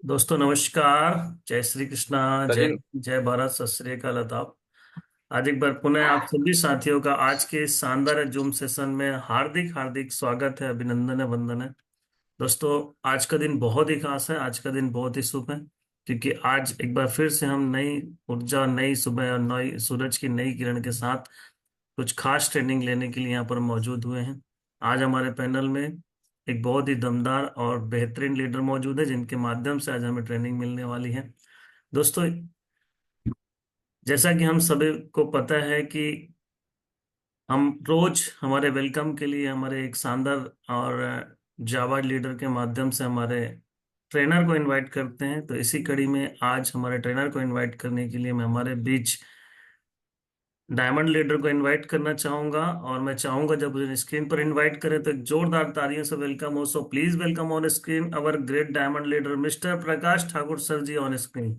दोस्तों नमस्कार। जय श्री कृष्णा। जय सचिन। जय भारत, सत श्री अकाल आदाब। आज एक बार पुनः आप सभी साथियों का आज के इस शानदार जूम सेशन में हार्दिक हार्दिक स्वागत है, अभिनंदन है, वंदन है। दोस्तों, आज का दिन बहुत ही खास है, आज का दिन बहुत ही शुभ है, क्योंकि आज एक बार फिर से हम नई ऊर्जा, नई सुबह और नई सूरज की नई किरण के साथ कुछ खास ट्रेनिंग लेने के लिए यहाँ पर मौजूद हुए हैं। आज हमारे पैनल में एक बहुत ही दमदार और बेहतरीन लीडर मौजूद है, जिनके माध्यम से आज हमें ट्रेनिंग मिलने वाली है। दोस्तों, जैसा कि हम सभी को पता है कि हम रोज हमारे वेलकम के लिए हमारे एक शानदार और जाबाज लीडर के माध्यम से हमारे ट्रेनर को इनवाइट करते हैं। तो इसी कड़ी में आज हमारे ट्रेनर को इनवाइट करने के लिए मैं हमारे बीच डायमंड लीडर को इनवाइट करना चाहूंगा, और मैं चाहूंगा जब मुझे स्क्रीन पर इनवाइट करें तो एक जोरदार तालियों से वेलकम हो। So please welcome on screen our great diamond leader Mister Prakash Thakur sir ji on screen.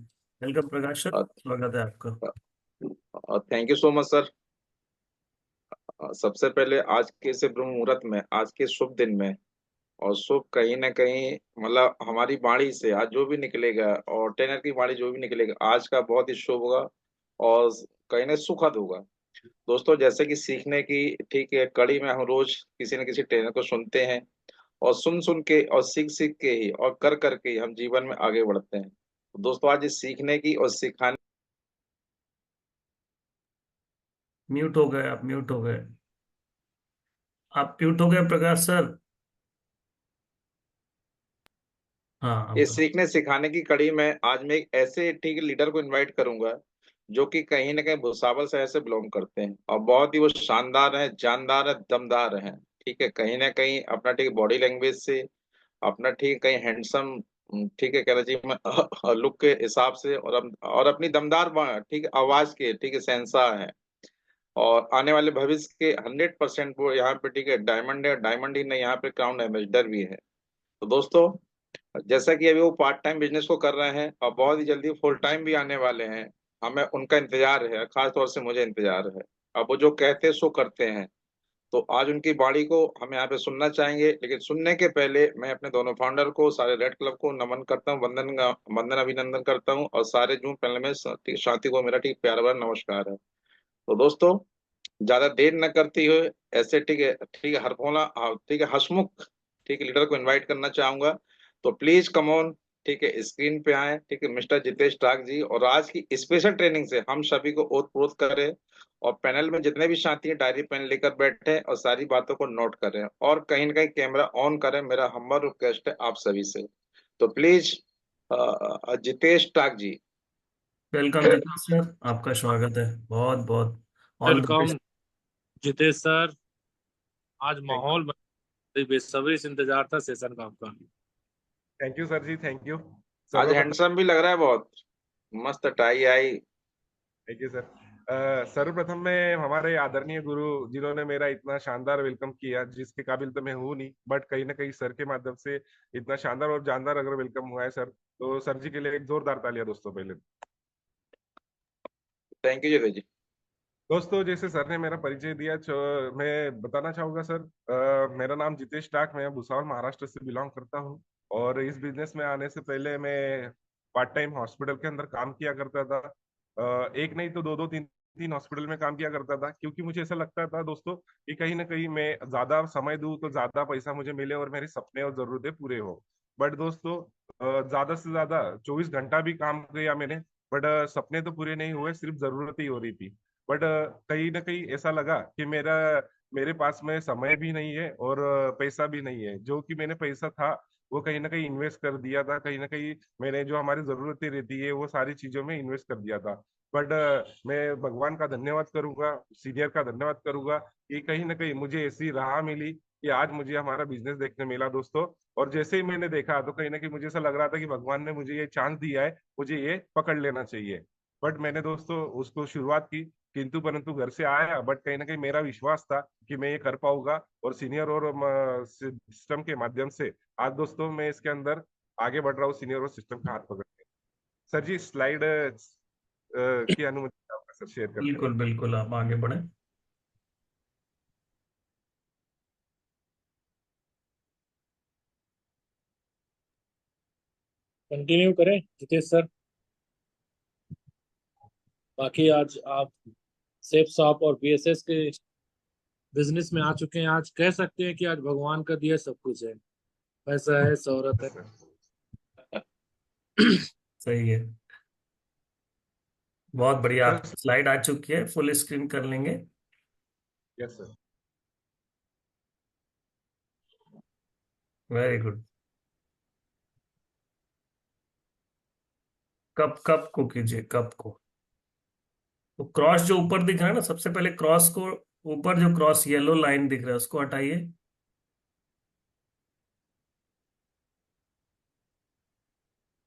Welcome Prakash sir, स्वागत है आपका। Thank you so much sir. सबसे पहले आज के इस ब्रह्म मुहूर्त में, आज के शुभ दिन में, और शुभ कहीं ना कहीं मतलब हमारी वाणी से आज जो भी निकलेगा और ट्रेनर की वाणी जो भी निकलेगा आज का बहुत ही शुभ होगा और कहीं ना सुखद होगा। दोस्तों, जैसे कि सीखने की ठीक है कड़ी में हम रोज किसी न किसी ट्रेनर को सुनते हैं और सुन सुन के और सीख सीख के ही और कर करके ही हम जीवन में आगे बढ़ते हैं। दोस्तों, आज इस सीखने की और सिखाने म्यूट हो गए, आप म्यूट हो गए, आप म्यूट हो गए प्रकाश सर। हाँ अब। इस सीखने सिखाने की कड़ी में आज मैं एक ऐसे ठीक लीडर को इनवाइट करूंगा जो कि कहीं ना कहीं भुसावल शहर से बिलोंग करते हैं और बहुत ही वो शानदार है, जानदार है, दमदार है। ठीक है, कहीं ना कहीं अपना ठीक बॉडी लैंग्वेज से, अपना ठीक कहीं हैंडसम, ठीक है कहना चाहिए मैं लुक के हिसाब से, और अपनी दमदार ठीक है आवाज के ठीक है शहंशाह है। और आने वाले भविष्य के 100% वो यहाँ पे ठीक है डायमंड है, डायमंड ही नहीं यहाँ पे क्राउन एम्बेसडर भी है। तो दोस्तों, जैसा कि अभी वो पार्ट टाइम बिजनेस को कर रहे हैं और बहुत ही जल्दी फुल टाइम भी आने वाले हैं, हमें उनका इंतजार है, खास तौर से मुझे इंतजार है। अब वो जो कहते हैं सो करते हैं। तो आज उनकी वाणी को हम यहाँ पे सुनना चाहेंगे, लेकिन सुनने के पहले मैं अपने दोनों फाउंडर को, सारे रेड क्लब को नमन करता हूँ, वंदन अभिनंदन करता हूँ, और सारे जूम पैनल में साथी को मेरा ठीक प्यार भरा नमस्कार है। तो दोस्तों, ज्यादा देर न करते हुए ऐसे ठीक है हरफोला, ठीक है हसमुख ठीक है लीडर को इनवाइट करना चाहूंगा। तो प्लीज कम ऑन, ठीक है स्क्रीन पे आए, ठीक है मिस्टर जितेश टाक जी, और आज की स्पेशल ट्रेनिंग से हम सभी को ओतप्रोत करें। और पैनल में जितने भी साथी हैं डायरी पेन लेकर बैठे और सारी बातों को नोट करें और कहीं ना कहीं कैमरा ऑन करें, मेरा हम्बर रिक्वेस्ट है आप सभी से। तो please Jitesh Tak ji. Welcome Jitesh sir, आपका स्वागत है, बहुत बहुत all the welcome best. Jitesh sir. आज थैंक माहौल बड़ी बेसब्री से इंतजार था सेशन का आपका। Thank you sir ji, thank you. आज सर्वप्रथम हैंडसम भी लग रहा है बहुत, मस्त टाई आई। Thank you sir. सर्वप्रथम में हमारे आदरणीय गुरु जिन्होंने मेरा इतना शानदार वेलकम किया, जिसके काबिल तो मैं हूँ नहीं, बट कहीं ना कहीं सर के माध्यम से इतना शानदार और जानदार अगर वेलकम हुआ है सर, तो सर जी के लिए एक जोरदार तालियां दोस्तों पहले। थैंक यू जय जी। दोस्तों, जैसे सर ने मेरा परिचय दिया, मैं बताना चाहूंगा सर, मेरा नाम जितेश टाक, मैं भुसावल महाराष्ट्र से बिलोंग करता हूँ। और इस बिजनेस में आने से पहले मैं पार्ट टाइम हॉस्पिटल के अंदर काम किया करता था। एक नहीं तो दो दो तीन तीन हॉस्पिटल में काम किया करता था, क्योंकि मुझे ऐसा लगता था दोस्तों कि कहीं ना कहीं मैं ज्यादा समय दूं तो ज्यादा पैसा मुझे मिले और मेरे सपने और जरूरतें पूरे हो। बट दोस्तों, ज्यादा से ज्यादा 24 घंटा भी काम किया मैंने, बट सपने तो पूरे नहीं हुए, सिर्फ जरूरत ही हो रही थी। बट कहीं ना कहीं ऐसा लगा कि मेरे पास में समय भी नहीं है और पैसा भी नहीं है। जो कि मैंने पैसा था वो कहीं ना कहीं इन्वेस्ट कर दिया था, कहीं ना कहीं मैंने जो हमारी जरूरतें रहती है वो सारी चीजों में इन्वेस्ट कर दिया था। बट मैं भगवान का धन्यवाद करूंगा, सीनियर का धन्यवाद करूंगा कि कहीं ना कहीं मुझे ऐसी राह मिली कि आज मुझे हमारा बिजनेस देखने मिला दोस्तों। और जैसे ही मैंने देखा तो कहीं ना कहीं मुझे ऐसा लग रहा था कि भगवान ने मुझे ये चांस दिया है, मुझे ये पकड़ लेना चाहिए। बट मैंने दोस्तों उसको शुरुआत की, किंतु परंतु घर से आया, बट कहीं ना कहीं मेरा विश्वास था कि मैं ये कर पाऊंगा, और सीनियर और सिस्टम के माध्यम से आज दोस्तों मैं इसके अंदर आगे बढ़ रहा हूँ, सीनियर और सिस्टम का हाथ पकड़ के। सर जी, स्लाइड की अनुमति आपका सर शेयर करते हैं। बिल्कुल बिल्कुल, आप आगे बढ़े। कंटिन्यू करें जितेश सर। बाकी आज आप सेफ शॉप और बीएसएस के बिजनेस में आ चुके हैं। आज कह सकते हैं कि आज भगवान का दिया सब कुछ है, पैसा है, शोहरत है। सर। सही है। बहुत बढ़िया, सर, आपकी स्लाइड आ चुकी है, फुल स्क्रीन कर लेंगे। Yes sir. Very good. Cup cup को कीजिए, कप को। तो क्रॉस जो ऊपर दिख रहा है ना, सबसे पहले क्रॉस को, ऊपर जो क्रॉस येलो लाइन दिख रहा है उसको हटाइए।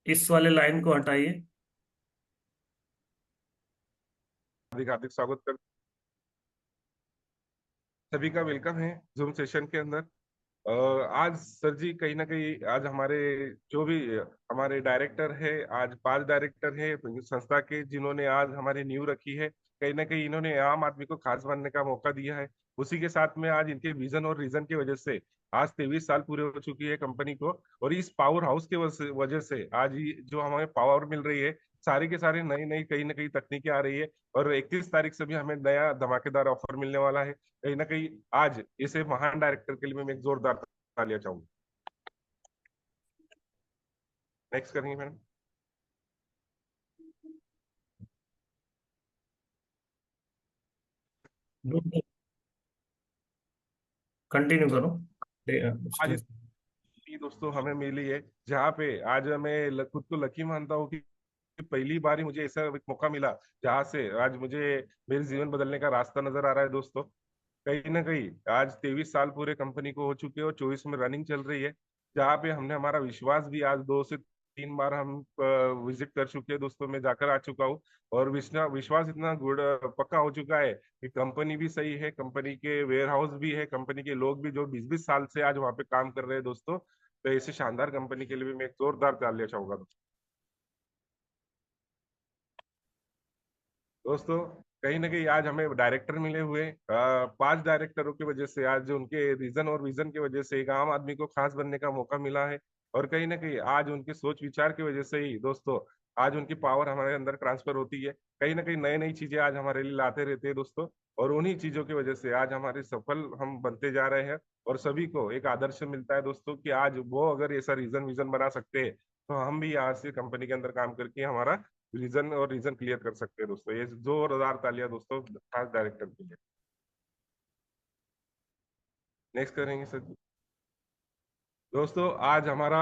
इस वाले लाइन को हटाइए। हार्दिक हार्दिक स्वागत कर सभी का वेलकम है जूम सेशन के अंदर। आज सर जी कहीं ना कहीं आज हमारे जो भी हमारे डायरेक्टर है, आज 5 डायरेक्टर है संस्था के, जिन्होंने आज हमारी नींव रखी है। कहीं ना कहीं इन्होंने आम आदमी को खास बनने का मौका दिया है। उसी के साथ में आज इनके विजन और रीजन की वजह से आज 23 साल पूरे हो चुकी है कंपनी को। और इस पावर हाउस के वजह से आज ये जो हमें पावर मिल रही है, सारी के सारी नई नई कहीं ना कहीं तकनीकें आ रही है। और 31 तारीख से भी हमें नया धमाकेदार ऑफर मिलने वाला है। कहीं ना कहीं आज इसे महान डायरेक्टर के लिए मैं एक जोरदार तालियां चाहूंगा। नेक्स्ट करेंगे मैडम। कंटिन्यू करो। आज इतनी दोस्तों हमें मिली है, जहाँ पे आज मैं खुद को लकी मानता हूँ कि पहली बार ही मुझे ऐसा एक मौका मिला जहाँ से आज मुझे मेरे जीवन बदलने का रास्ता नजर आ रहा है दोस्तों। कहीं ना कहीं आज 23 साल पूरे कंपनी को हो चुके हैं और 24 में रनिंग चल रही है। जहाँ पे हमने हमारा विश्वास भी आज 2 से 3 बार हम विजिट कर चुके हैं दोस्तों, मैं जाकर आ चुका हूँ। और विश्वास इतना गुड पक्का हो चुका है कि कंपनी भी सही है, कंपनी के वेयर हाउस भी है, कंपनी के लोग भी जो 20-20 साल से आज वहाँ पे काम कर रहे हैं दोस्तों। तो ऐसे शानदार कंपनी के लिए भी मैं एक जोरदार तालियां चाहूंगा दोस्तों। कहीं ना कहीं आज हमें डायरेक्टर मिले हुए 5 डायरेक्टरों की वजह से, आज उनके रीजन और विजन की वजह से एक आम आदमी को खास बनने का मौका मिला है। और कहीं ना कहीं आज उनके सोच विचार की वजह से ही दोस्तों आज उनकी पावर हमारे अंदर ट्रांसफर होती है। कहीं ना कहीं नई नई चीजें आज हमारे लिए लाते रहते हैं दोस्तों। और उन्हीं चीजों की वजह से आज हमारे सफल हम बनते जा रहे हैं। और सभी को एक आदर्श मिलता है दोस्तों कि आज वो अगर ऐसा रीजन विजन बना सकते हैं, तो हम भी आज से कंपनी के अंदर काम करके हमारा रीजन क्लियर कर सकते हैं दोस्तों। ये जोरदार तालियां दोस्तों खास डायरेक्टर के लिए। नेक्स्ट करेंगे सर जी। दोस्तों आज हमारा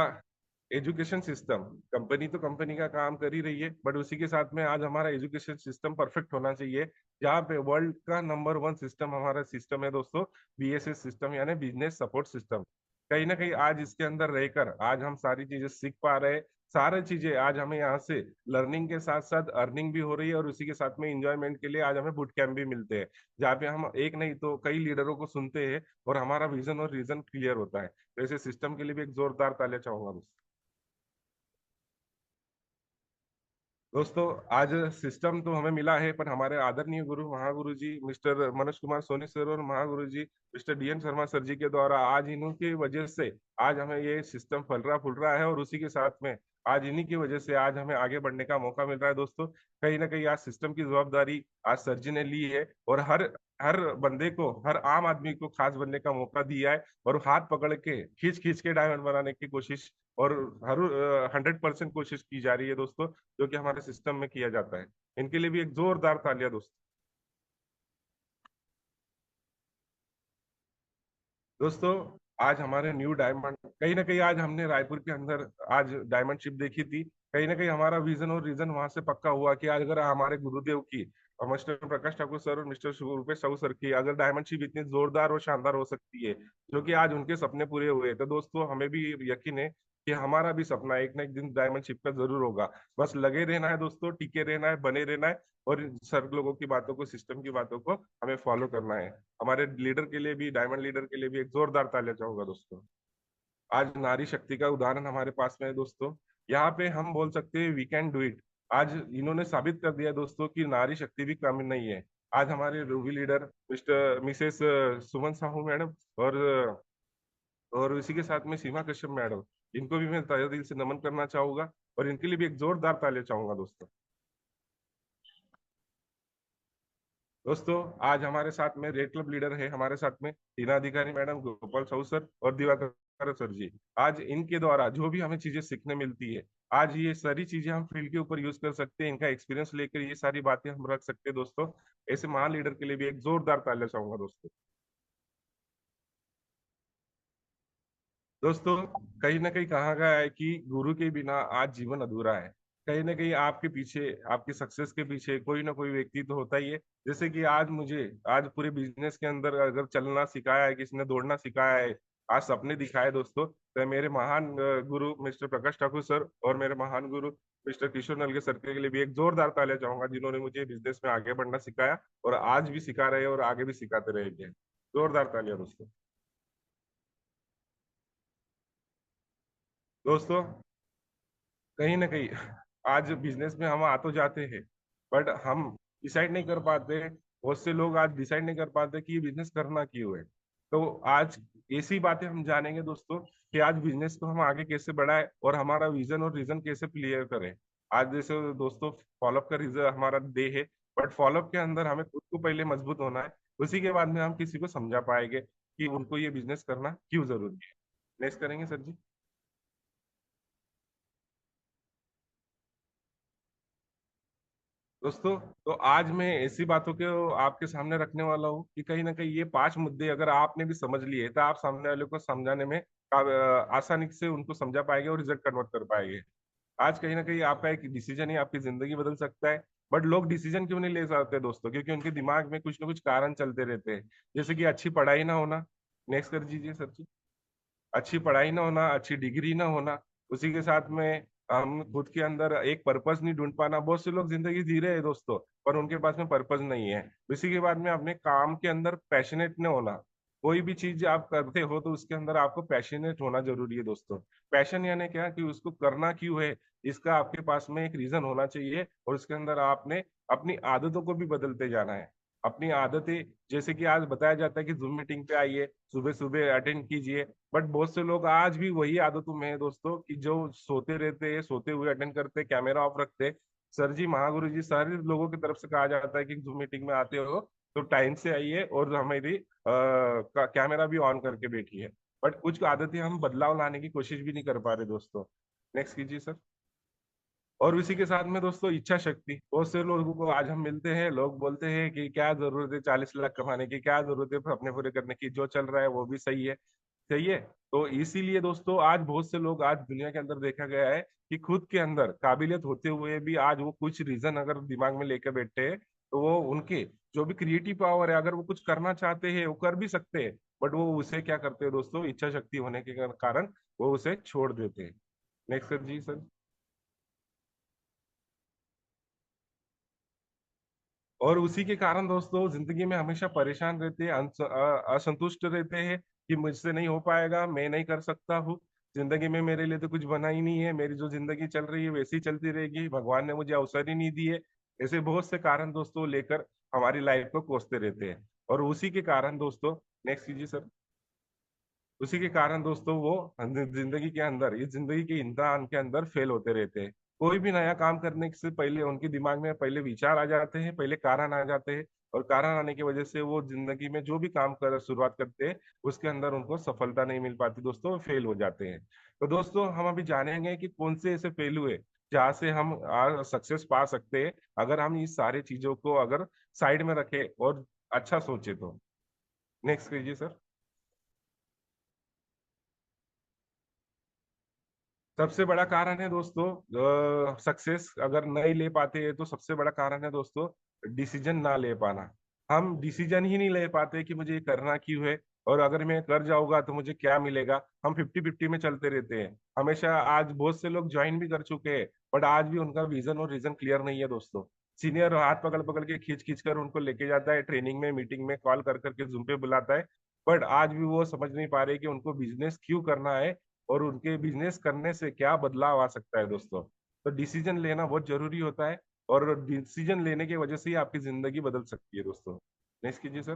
एजुकेशन सिस्टम, कंपनी तो कंपनी का काम कर ही रही है, बट उसी के साथ में आज हमारा एजुकेशन सिस्टम परफेक्ट होना चाहिए। जहाँ पे वर्ल्ड का नंबर 1 सिस्टम हमारा सिस्टम है दोस्तों, बीएसएस सिस्टम यानी बिजनेस सपोर्ट सिस्टम। कहीं ना कहीं आज इसके अंदर रहकर आज हम सारी चीजें सीख पा रहे हैं। सारी चीजें आज हमें यहाँ से लर्निंग के साथ साथ अर्निंग भी हो रही है, और उसी के साथ में इंजॉयमेंट के लिए आज हमें बूट कैंप भी मिलते हैं, जहाँ पे हम एक नहीं तो कई लीडरों को सुनते हैं और हमारा विजन और रीजन क्लियर होता है। तो ऐसे सिस्टम के लिए भी एक जोरदार तालियां चाहूंगा दोस्तों। दोस्तों आज सिस्टम तो हमें मिला है, पर हमारे आदरणीय गुरु महागुरु जी मिस्टर मनोज कुमार सोनी सर और महागुरु जी मिस्टर डीएन शर्मा सर जी के द्वारा आज इन्हों की वजह से आज हमें ये सिस्टम फल रहा फूल रहा है। और उसी के साथ में आज इन्हीं की वजह से आज हमें आगे बढ़ने का मौका मिल रहा है दोस्तों। कहीं ना कहीं आज सिस्टम की जवाबदारी आज सर जी ने ली है, और हर हर बंदे को, हर आम आदमी को खास बनने का मौका दिया है। और हाथ पकड़ के खींच खींच के डायमंड बनाने की कोशिश और हर 100% कोशिश की जा रही है दोस्तों, जो कि हमारे सिस्टम में किया जाता है। इनके लिए भी एक जोरदार तालियां दोस्तों। दोस्तों आज हमारे न्यू डायमंड, कहीं ना कहीं आज हमने रायपुर के अंदर आज डायमंड शिप देखी थी। कहीं ना कहीं हमारा विजन और रीजन वहां से पक्का हुआ कि आज अगर हमारे गुरुदेव की मिस्टर प्रकाश ठाकुर सर और मिस्टर रूपेश साहू सर की अगर डायमंड शिप इतनी जोरदार और शानदार हो सकती है, जो कि आज उनके सपने पूरे हुए, तो दोस्तों हमें भी यकीन है कि हमारा भी सपना एक ना एक दिन डायमंड शिप का जरूर होगा। बस लगे रहना है दोस्तों, टिके रहना है, बने रहना है, और सर लोगों की बातों को, सिस्टम की बातों को हमें फॉलो करना है। हमारे लीडर के लिए भी, डायमंड लीडर के लिए भी एक जोरदार तालियां चाहूंगा दोस्तों। आज नारी शक्ति का उदाहरण हमारे पास में है दोस्तों। यहाँ पे हम बोल सकते हैं वी कैन डू इट। आज इन्होंने साबित कर दिया दोस्तों कि नारी शक्ति भी कम नहीं है। आज हमारे रूबी लीडर मिस्टर मिसेस सुमन साहू मैडम और इसी के साथ में सीमा कश्यप मैडम, इनको भी मैं तहे दिल से नमन करना चाहूंगा। और इनके लिए भी एक जोरदार तालियां चाहूंगा दोस्तों। दोस्तों आज हमारे साथ में रेड क्लब लीडर है, हमारे साथ में टीना अधिकारी मैडम, गोपाल साहू सर और दिवाकर सर जी। आज इनके द्वारा जो भी हमें चीजें सीखने मिलती है, आज ये सारी चीजें हम फील्ड के ऊपर यूज कर सकते हैं, इनका एक्सपीरियंस लेकर ये सारी बातें हम रख सकते हैं दोस्तों। ऐसे महान लीडर के लिए भी एक जोरदार तालियां चाहूंगा दोस्तों। दोस्तों कहीं ना कहीं कहा गया है कि गुरु के बिना आज जीवन अधूरा है। कहीं ना कहीं आपके पीछे, आपकी सक्सेस के पीछे कोई ना कोई व्यक्ति तो होता ही है। जैसे कि आज मुझे, आज पूरे बिजनेस के अंदर अगर चलना सिखाया है, किसी ने दौड़ना सिखाया है, आज सपने दिखाए दोस्तों, तो मेरे महान गुरु मिस्टर प्रकाश ठाकुर सर और मेरे महान गुरु मिस्टर किशोर नलगे सर के लिए भी एक जोरदार तालियां चाहूंगा, जिन्होंने मुझे बिजनेस में आगे बढ़ना सिखाया और आज भी सिखा रहे हैं और आगे भी सिखाते रहेंगे। जोरदार तालियां दोस्तों। दोस्तों कहीं ना कहीं आज बिजनेस में हम आ तो जाते हैं, बट हम डिसाइड नहीं कर पाते। बहुत से लोग आज डिसाइड नहीं कर पाते कि ये बिजनेस करना क्यों है। तो आज ऐसी बातें हम जानेंगे दोस्तों कि आज बिजनेस को हम आगे कैसे बढ़ाएं और हमारा विजन और रीजन कैसे क्लियर करें। आज जैसे दोस्तों फॉलोअप का रीजन हमारा डे है, बट फॉलोअप के अंदर हमें खुद को पहले मजबूत होना है, उसी के बाद में हम किसी को समझा पाएंगे कि उनको ये बिजनेस करना क्यों जरूरी है। नेक्स्ट करेंगे सर जी। दोस्तों तो आज मैं ऐसी बातों को आपके सामने रखने वाला हूँ कि कहीं ना कहीं ये 5 मुद्दे अगर आपने भी समझ लिए तो आप सामने वाले को समझाने में आसानी से उनको समझा पाएंगे और रिजल्ट कन्वर्ट कर पाएंगे। आज कहीं ना कहीं आपका एक डिसीजन ही आपकी जिंदगी बदल सकता है। बट लोग डिसीजन क्यों नहीं ले सकते दोस्तों? क्योंकि उनके दिमाग में कुछ ना कुछ कारण चलते रहते हैं, जैसे कि अच्छी पढ़ाई ना होना। नेक्स्ट कर दीजिए सर जी। अच्छी पढ़ाई ना होना, अच्छी डिग्री ना होना, उसी के साथ में हम खुद के अंदर एक पर्पस नहीं ढूंढ पाना। बहुत से लोग जिंदगी जी रहे हैं दोस्तों, पर उनके पास में पर्पस नहीं है। इसी के बाद में अपने काम के अंदर पैशनेट न होना। कोई भी चीज आप करते हो तो उसके अंदर आपको पैशनेट होना जरूरी है दोस्तों। पैशन यानी क्या कि उसको करना क्यों है, इसका आपके पास में एक रीजन होना चाहिए, और उसके अंदर आपने अपनी आदतों को भी बदलते जाना है। अपनी आदतें, जैसे कि आज बताया जाता है कि जूम मीटिंग पे आइए, सुबह सुबह अटेंड कीजिए, बट बहुत से लोग आज भी वही आदतों में है दोस्तों कि जो सोते रहते हैं, सोते हुए अटेंड करते हैं, कैमरा ऑफ रखते हैं। सर जी, महागुरु जी, सारे लोगों की तरफ से कहा जाता है कि जूम मीटिंग में आते हो तो टाइम से आइए और हमारी कैमरा भी ऑन करके बैठिए। बट कुछ आदतें हम बदलाव लाने की कोशिश भी नहीं कर पा रहे दोस्तों। नेक्स्ट कीजिए सर। और उसी के साथ में दोस्तों इच्छा शक्ति। बहुत से लोगों को आज हम मिलते हैं, लोग बोलते हैं कि क्या जरूरत है 40 लाख कमाने की, क्या जरूरत है अपने पूरे करने की, जो चल रहा है वो भी सही है। सही है। तो इसीलिए दोस्तों आज बहुत से लोग, आज दुनिया के अंदर देखा गया है कि खुद के अंदर काबिलियत होते हुए भी आज वो कुछ रीजन अगर दिमाग में लेकर बैठे हैं, तो वो उनके जो भी क्रिएटिव पावर है, अगर वो कुछ करना चाहते हैं वो कर भी सकते हैं, बट वो उसे क्या करते हैं दोस्तों, इच्छा शक्ति होने के कारण वो उसे छोड़ देते हैं। नेक्स्ट सर जी सर। और उसी के कारण दोस्तों जिंदगी में हमेशा परेशान रहते हैं, असंतुष्ट रहते हैं कि मुझसे नहीं हो पाएगा, मैं नहीं कर सकता हूँ, जिंदगी में मेरे लिए तो कुछ बना ही नहीं है, मेरी जो जिंदगी चल रही है वैसी ही चलती रहेगी, भगवान ने मुझे अवसर ही नहीं दिए। ऐसे बहुत से कारण दोस्तों लेकर हमारी लाइफ को कोसते रहते हैं। और उसी के कारण दोस्तों, नेक्स्ट कीजिए सर। उसी के कारण दोस्तों वो जिंदगी के अंदर, इस जिंदगी के इम्तिहान के अंदर फेल होते रहते हैं। कोई भी नया काम करने से पहले उनके दिमाग में पहले विचार आ जाते हैं, पहले कारण आ जाते हैं, और कारण आने की वजह से वो जिंदगी में जो भी काम कर शुरुआत करते हैं उसके अंदर उनको सफलता नहीं मिल पाती दोस्तों, वो फेल हो जाते हैं। तो दोस्तों हम अभी जानेंगे कि कौन से ऐसे फेल हुए जहाँ से हम सक्सेस पा सकते हैं, अगर हम इस सारी चीजों को अगर साइड में रखें और अच्छा सोचे तो। नेक्स्ट कीजिए सर। सबसे बड़ा कारण है दोस्तों, सक्सेस अगर नहीं ले पाते हैं तो सबसे बड़ा कारण है दोस्तों डिसीजन ना ले पाना। हम डिसीजन ही नहीं ले पाते कि मुझे ये करना क्यों है, और अगर मैं कर जाऊंगा तो मुझे क्या मिलेगा। हम 50-50 में चलते रहते हैं हमेशा। आज बहुत से लोग ज्वाइन भी कर चुके हैं, बट आज भी उनका विजन और रीजन क्लियर नहीं है दोस्तों। सीनियर हाथ पकड़ पकड़ के खींच खींच कर उनको लेके जाता है, ट्रेनिंग में, मीटिंग में कॉल कर करके जूम पे बुलाता है, बट आज भी वो समझ नहीं पा रहे कि उनको बिजनेस क्यों करना है और उनके बिजनेस करने से क्या बदलाव आ सकता है दोस्तों। तो डिसीजन लेना बहुत जरूरी होता है, और डिसीजन लेने की वजह से ही आपकी जिंदगी बदल सकती है दोस्तों। नेक्स्ट कीजिए सर।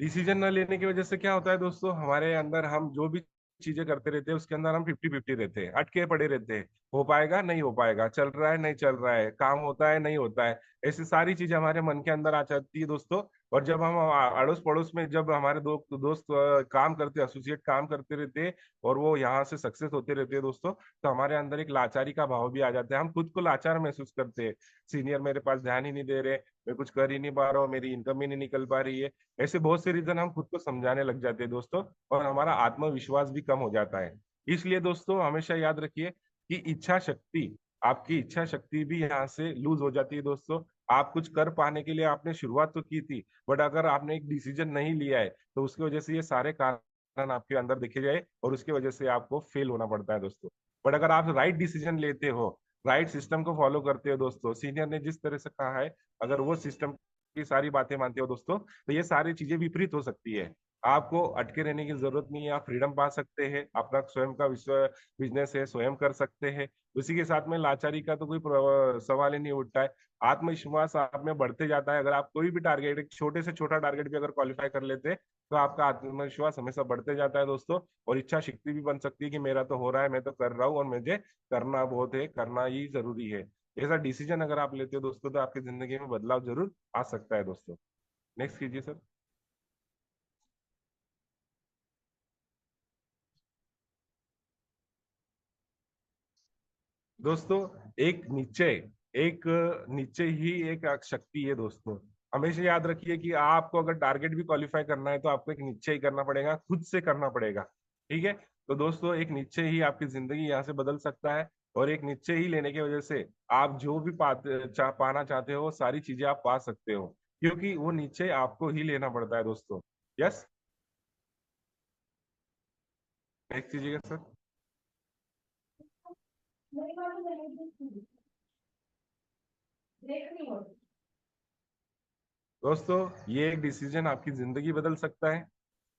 डिसीजन न लेने की वजह से क्या होता है दोस्तों, हमारे अंदर हम जो भी चीजें करते रहते हैं उसके अंदर हम 50-50 रहते हैं, अटके पड़े रहते हैं। हो पाएगा नहीं हो पाएगा, चल रहा है नहीं चल रहा है, काम होता है नहीं होता है, ऐसी सारी चीजें हमारे मन के अंदर आ जाती है दोस्तों। और जब हम अड़ोस पड़ोस में जब हमारे दोस्त काम करते, एसोसिएट काम करते रहते हैं और वो यहाँ से सक्सेस होते रहते हैं दोस्तों, तो हमारे अंदर एक लाचारी का भाव भी आ जाता है, हम खुद को लाचार महसूस करते हैं। सीनियर मेरे पास ध्यान ही नहीं दे रहे, मैं कुछ कर ही नहीं पा रहा हूँ, मेरी इनकम ही नहीं निकल पा रही है। ऐसे बहुत से रीजन हम खुद को समझाने लग जाते हैं दोस्तों, और हमारा आत्मविश्वास भी कम हो जाता है। इसलिए दोस्तों हमेशा याद रखिए कि इच्छा शक्ति, आपकी इच्छा शक्ति भी यहाँ से लूज हो जाती है दोस्तों। आप कुछ कर पाने के लिए आपने शुरुआत तो की थी, बट अगर आपने एक डिसीजन नहीं लिया है तो उसकी वजह से ये सारे कारण आपके अंदर देखे जाए और उसकी वजह से आपको फेल होना पड़ता है दोस्तों। बट अगर आप राइट डिसीजन लेते हो, राइट सिस्टम को फॉलो करते हो दोस्तों, सीनियर ने जिस तरह से कहा है, अगर वो सिस्टम की सारी बातें मानते हो दोस्तों, तो ये सारी चीजें विपरीत हो सकती है। आपको अटके रहने की जरूरत नहीं है, आप फ्रीडम पा सकते हैं, अपना स्वयं का विश्व बिजनेस है, स्वयं कर सकते हैं। उसी के साथ में लाचारी का तो कोई सवाल ही नहीं उठता है। आत्मविश्वास आप में बढ़ते जाता है। अगर आप कोई भी टारगेट, एक छोटे से छोटा टारगेट भी अगर क्वालिफाई कर लेते हैं तो आपका आत्मविश्वास हमेशा बढ़ते जाता है दोस्तों। और इच्छा शक्ति भी बन सकती है कि मेरा तो हो रहा है, मैं तो कर रहा हूँ और मुझे करना बहुत है, करना ही जरूरी है। ऐसा डिसीजन अगर आप लेते हो दोस्तों तो आपकी जिंदगी में बदलाव जरूर आ सकता है दोस्तों। नेक्स्ट कीजिए सर। दोस्तों एक निश्चय ही एक शक्ति है दोस्तों। हमेशा याद रखिए कि आपको अगर टारगेट भी क्वालिफाई करना है तो आपको एक निश्चय करना पड़ेगा, खुद से करना पड़ेगा। ठीक है, तो दोस्तों एक निश्चय ही आपकी जिंदगी यहाँ से बदल सकता है। और एक निश्चय ही लेने की वजह से आप जो भी पाना चाहते हो वो सारी चीजें आप पा सकते हो, क्योंकि वो निश्चय आपको ही लेना पड़ता है दोस्तों। यस, नेक्स्ट कीजिएगा सर। दोस्तों ये एक डिसीजन आपकी जिंदगी बदल सकता है।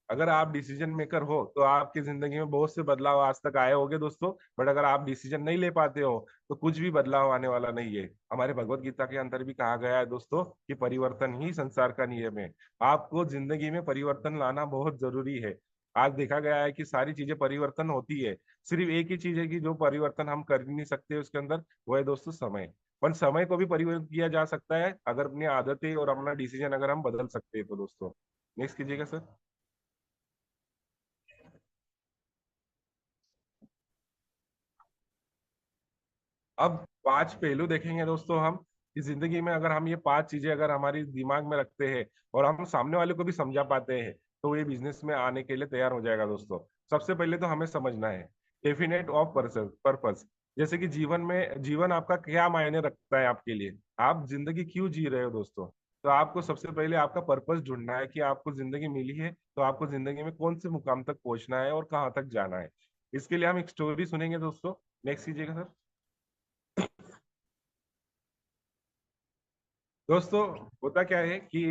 अगर आप डिसीजन मेकर हो तो आपकी जिंदगी में बहुत से बदलाव आज तक आए होंगे दोस्तों, बट अगर आप डिसीजन नहीं ले पाते हो तो कुछ भी बदलाव आने वाला नहीं है। हमारे भगवत गीता के अंदर भी कहा गया है दोस्तों कि परिवर्तन ही संसार का नियम है। आपको जिंदगी में परिवर्तन लाना बहुत जरूरी है। आज देखा गया है कि सारी चीजें परिवर्तन होती है, सिर्फ एक ही चीज है कि जो परिवर्तन हम कर ही नहीं सकते उसके अंदर, वो है दोस्तों समय। पर समय को भी परिवर्तित किया जा सकता है अगर अपनी आदतें और अपना डिसीजन अगर हम बदल सकते हैं तो दोस्तों। नेक्स्ट कीजिएगा सर। अब 5 पहलू देखेंगे दोस्तों हम, कि जिंदगी में अगर हम ये 5 चीजें अगर हमारी दिमाग में रखते हैं और हम सामने वाले को भी समझा पाते हैं तो ये बिजनेस में आने के लिए तैयार हो जाएगा दोस्तों। सबसे पहले तो हमें समझना है डेफिनेट ऑफ पर्पस। जैसे कि जीवन आपका क्या मायने रखता है आपके लिए, आप जिंदगी क्यों जी रहे हो दोस्तों। तो आपको सबसे पहले आपका पर्पस ढूंढना है कि आपको जिंदगी मिली है तो आपको जिंदगी में कौन से मुकाम तक पहुंचना है और कहाँ तक जाना है। इसके लिए हम एक स्टोरी सुनेंगे दोस्तों। नेक्स्ट कीजिएगा सर। दोस्तों होता क्या है कि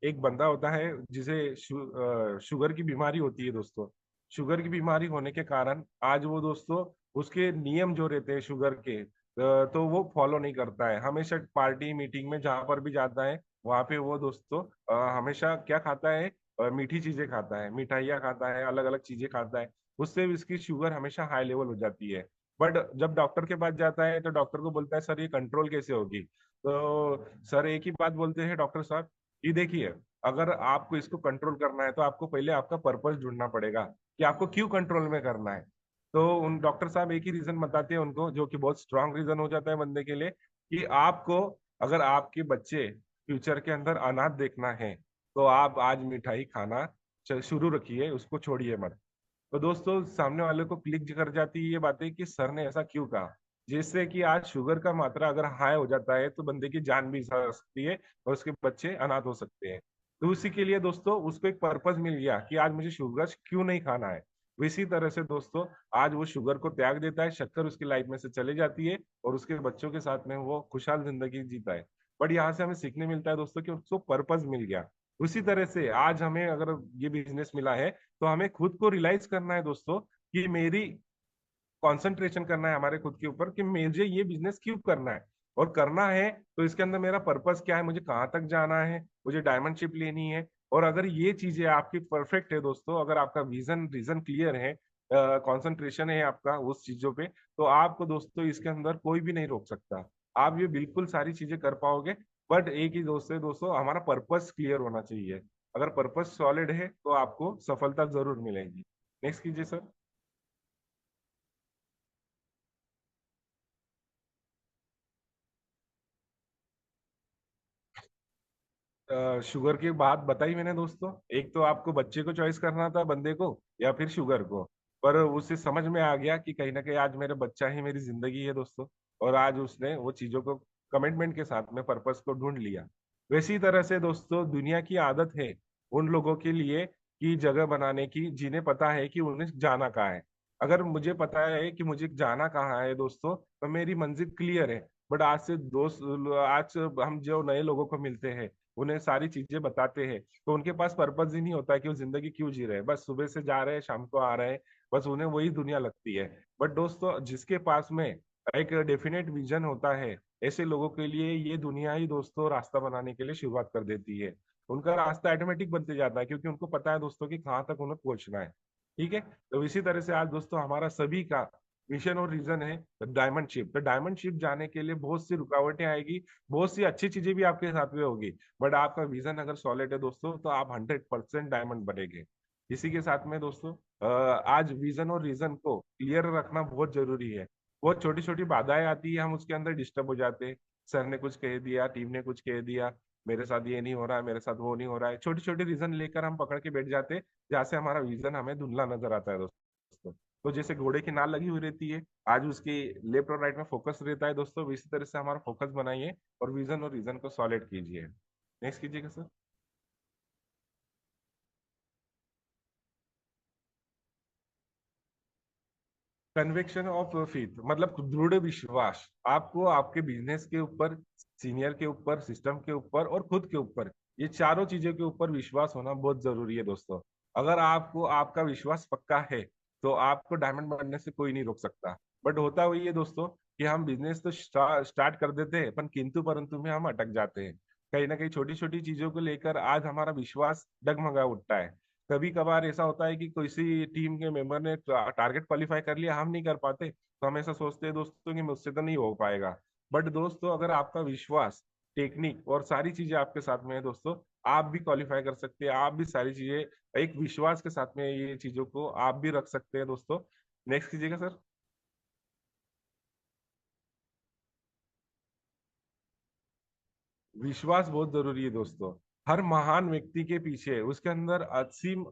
एक बंदा होता है जिसे शुगर की बीमारी होती है दोस्तों। शुगर की बीमारी होने के कारण आज वो दोस्तों उसके नियम जो रहते हैं शुगर के, तो वो फॉलो नहीं करता है। हमेशा पार्टी मीटिंग में जहां पर भी जाता है वहां पे वो दोस्तों हमेशा क्या खाता है, मीठी चीजें खाता है, मिठाइयाँ खाता है, अलग अलग चीजें खाता है। उससे भी इसकी शुगर हमेशा हाई लेवल हो जाती है। बट जब डॉक्टर के पास जाता है तो डॉक्टर को बोलता है सर ये कंट्रोल कैसे होगी। तो सर एक ही बात बोलते हैं डॉक्टर साहब, कि देखिए अगर आपको इसको कंट्रोल करना है तो आपको पहले आपका पर्पस ढूंढना पड़ेगा कि आपको क्यों कंट्रोल में करना है। तो उन डॉक्टर साहब एक ही रीजन बताते हैं उनको, जो कि बहुत स्ट्रांग रीजन हो जाता है बंदे के लिए, कि आपको अगर आपके बच्चे फ्यूचर के अंदर अनाथ देखना है तो आप आज मिठाई खाना शुरू रखिए, उसको छोड़िए मत। तो दोस्तों सामने वाले को क्लिक कर जाती है ये बातें कि सर ने ऐसा क्यों कहा, जिससे कि आज शुगर का मात्रा अगर हाई हो जाता है तो बंदे की जान भी जा सकती है और उसके बच्चे अनाथ हो सकते हैं। तो उसी के लिए दोस्तों उसको एक पर्पस मिल गया कि आज मुझे शुगर क्यों नहीं खाना है। इसी तरह से दोस्तों आज वो शुगर को त्याग देता है, शक्कर उसकी लाइफ में से चले जाती है और उसके बच्चों के साथ में वो खुशहाल जिंदगी जीता है। बट यहाँ से हमें सीखने मिलता है दोस्तों कि उसको पर्पस मिल गया। उसी तरह से आज हमें अगर ये बिजनेस मिला है तो हमें खुद को रियलाइज करना है दोस्तों कि मेरी कंसंट्रेशन करना है हमारे खुद के ऊपर कि मुझे ये बिजनेस क्यों करना है। और करना है तो इसके अंदर मेरा पर्पस क्या है, मुझे कहाँ तक जाना है, मुझे डायमंड शिप लेनी है और अगर ये चीजें आपकी परफेक्ट है दोस्तों, अगर आपका विजन रीजन क्लियर है, कंसंट्रेशन है आपका उस चीजों पे, तो आपको दोस्तों इसके अंदर कोई भी नहीं रोक सकता। आप ये बिल्कुल सारी चीजें कर पाओगे। बट एक ही दोस्त है दोस्तों, हमारा पर्पस क्लियर होना चाहिए। अगर पर्पस सॉलिड है तो आपको सफलता जरूर मिलेगी। नेक्स्ट कीजिए सर। शुगर की बात बताई मैंने दोस्तों। एक तो आपको बच्चे को चॉइस करना था, बंदे को, या फिर शुगर को। पर उसे समझ में आ गया कि कहीं ना कहीं आज मेरा बच्चा ही मेरी जिंदगी है दोस्तों। और आज उसने वो चीजों को कमिटमेंट के साथ में पर्पस को ढूंढ लिया। वैसी तरह से दोस्तों दुनिया की आदत है उन लोगों के लिए कि जगह बनाने की जिन्हें पता है कि उन्हें जाना कहाँ है। अगर मुझे पता है कि मुझे जाना कहाँ है दोस्तों, तो मेरी मंजिल क्लियर है। बट आज हम जो नए लोगों को मिलते हैं, उन्हें सारी चीजें बताते हैं, तो उनके पास पर्पस ही नहीं होता है कि वो जिंदगी क्यों जी रहे हैं। बस सुबह से जा रहे हैं, शाम को आ रहे हैं, बस उन्हें वही दुनिया लगती है। बट दोस्तों जिसके पास में एक डेफिनेट विजन होता है, ऐसे लोगों के लिए ये दुनिया ही दोस्तों रास्ता बनाने के लिए शुरुआत कर देती है। उनका रास्ता ऑटोमेटिक बनते जाता है, क्योंकि उनको पता है दोस्तों कि कहाँ तक उन्हें पहुंचना है। ठीक है। तो इसी तरह से आज दोस्तों हमारा सभी का मिशन और रीजन है डायमंड शिप। तो डायमंड शिप जाने के लिए बहुत सी रुकावटें आएगी, बहुत सी अच्छी चीजें भी आपके साथ में होगी। बट आपका विजन अगर सॉलिड है दोस्तों, तो आप 100% डायमंड बनेंगे। इसी के साथ में दोस्तों आज विजन और रीजन को क्लियर रखना बहुत जरूरी है। बहुत छोटी छोटी बाधाएं आती है, हम उसके अंदर डिस्टर्ब हो जाते हैं। सर ने कुछ कह दिया, टीम ने कुछ कह दिया, मेरे साथ ये नहीं हो रहा है, मेरे साथ वो नहीं हो रहा है, छोटी छोटी रीजन लेकर हम पकड़ के बैठ जाते हैं, जहाँ से हमारा विजन हमें धुंधला नजर आता है दोस्तों। तो जैसे घोड़े की नाल लगी हुई रहती है, आज उसकी लेफ्ट और राइट में फोकस रहता है दोस्तों, इसी तरह से हमारा फोकस बनाइए और विजन और रीजन को सॉलिड कीजिए। नेक्स्ट कीजिएगा सर। कन्विक्शन ऑफ फेथ मतलब दृढ़ विश्वास। आपको आपके बिजनेस के ऊपर, सीनियर के ऊपर, सिस्टम के ऊपर और खुद के ऊपर, ये चारों चीजों के ऊपर विश्वास होना बहुत जरूरी है दोस्तों। अगर आपको आपका विश्वास पक्का है, तो आपको डायमंड बनने से कोई नहीं रोक सकता। बट होता वही है दोस्तों कि हम बिजनेस तो स्टार्ट कर देते हैं, पर किंतु परंतु में हम अटक जाते हैं। कहीं ना कहीं छोटी छोटी चीजों को लेकर आज हमारा विश्वास डगमगा उठता है। कभी कभार ऐसा होता है कि किसी टीम के मेंबर ने टारगेट क्वालिफाई कर लिया, हम नहीं कर पाते, तो हम ऐसा सोचते हैं दोस्तों कि मुझसे तो नहीं हो पाएगा। बट दोस्तों अगर आपका विश्वास, टेक्निक और सारी चीजें आपके साथ में है दोस्तों, आप भी क्वालिफाई कर सकते हैं। आप भी सारी चीजें एक विश्वास के साथ में ये चीजों को आप भी रख सकते हैं दोस्तों। नेक्स्ट कीजिएगा सर। विश्वास बहुत जरूरी है दोस्तों। हर महान व्यक्ति के पीछे उसके अंदर असीम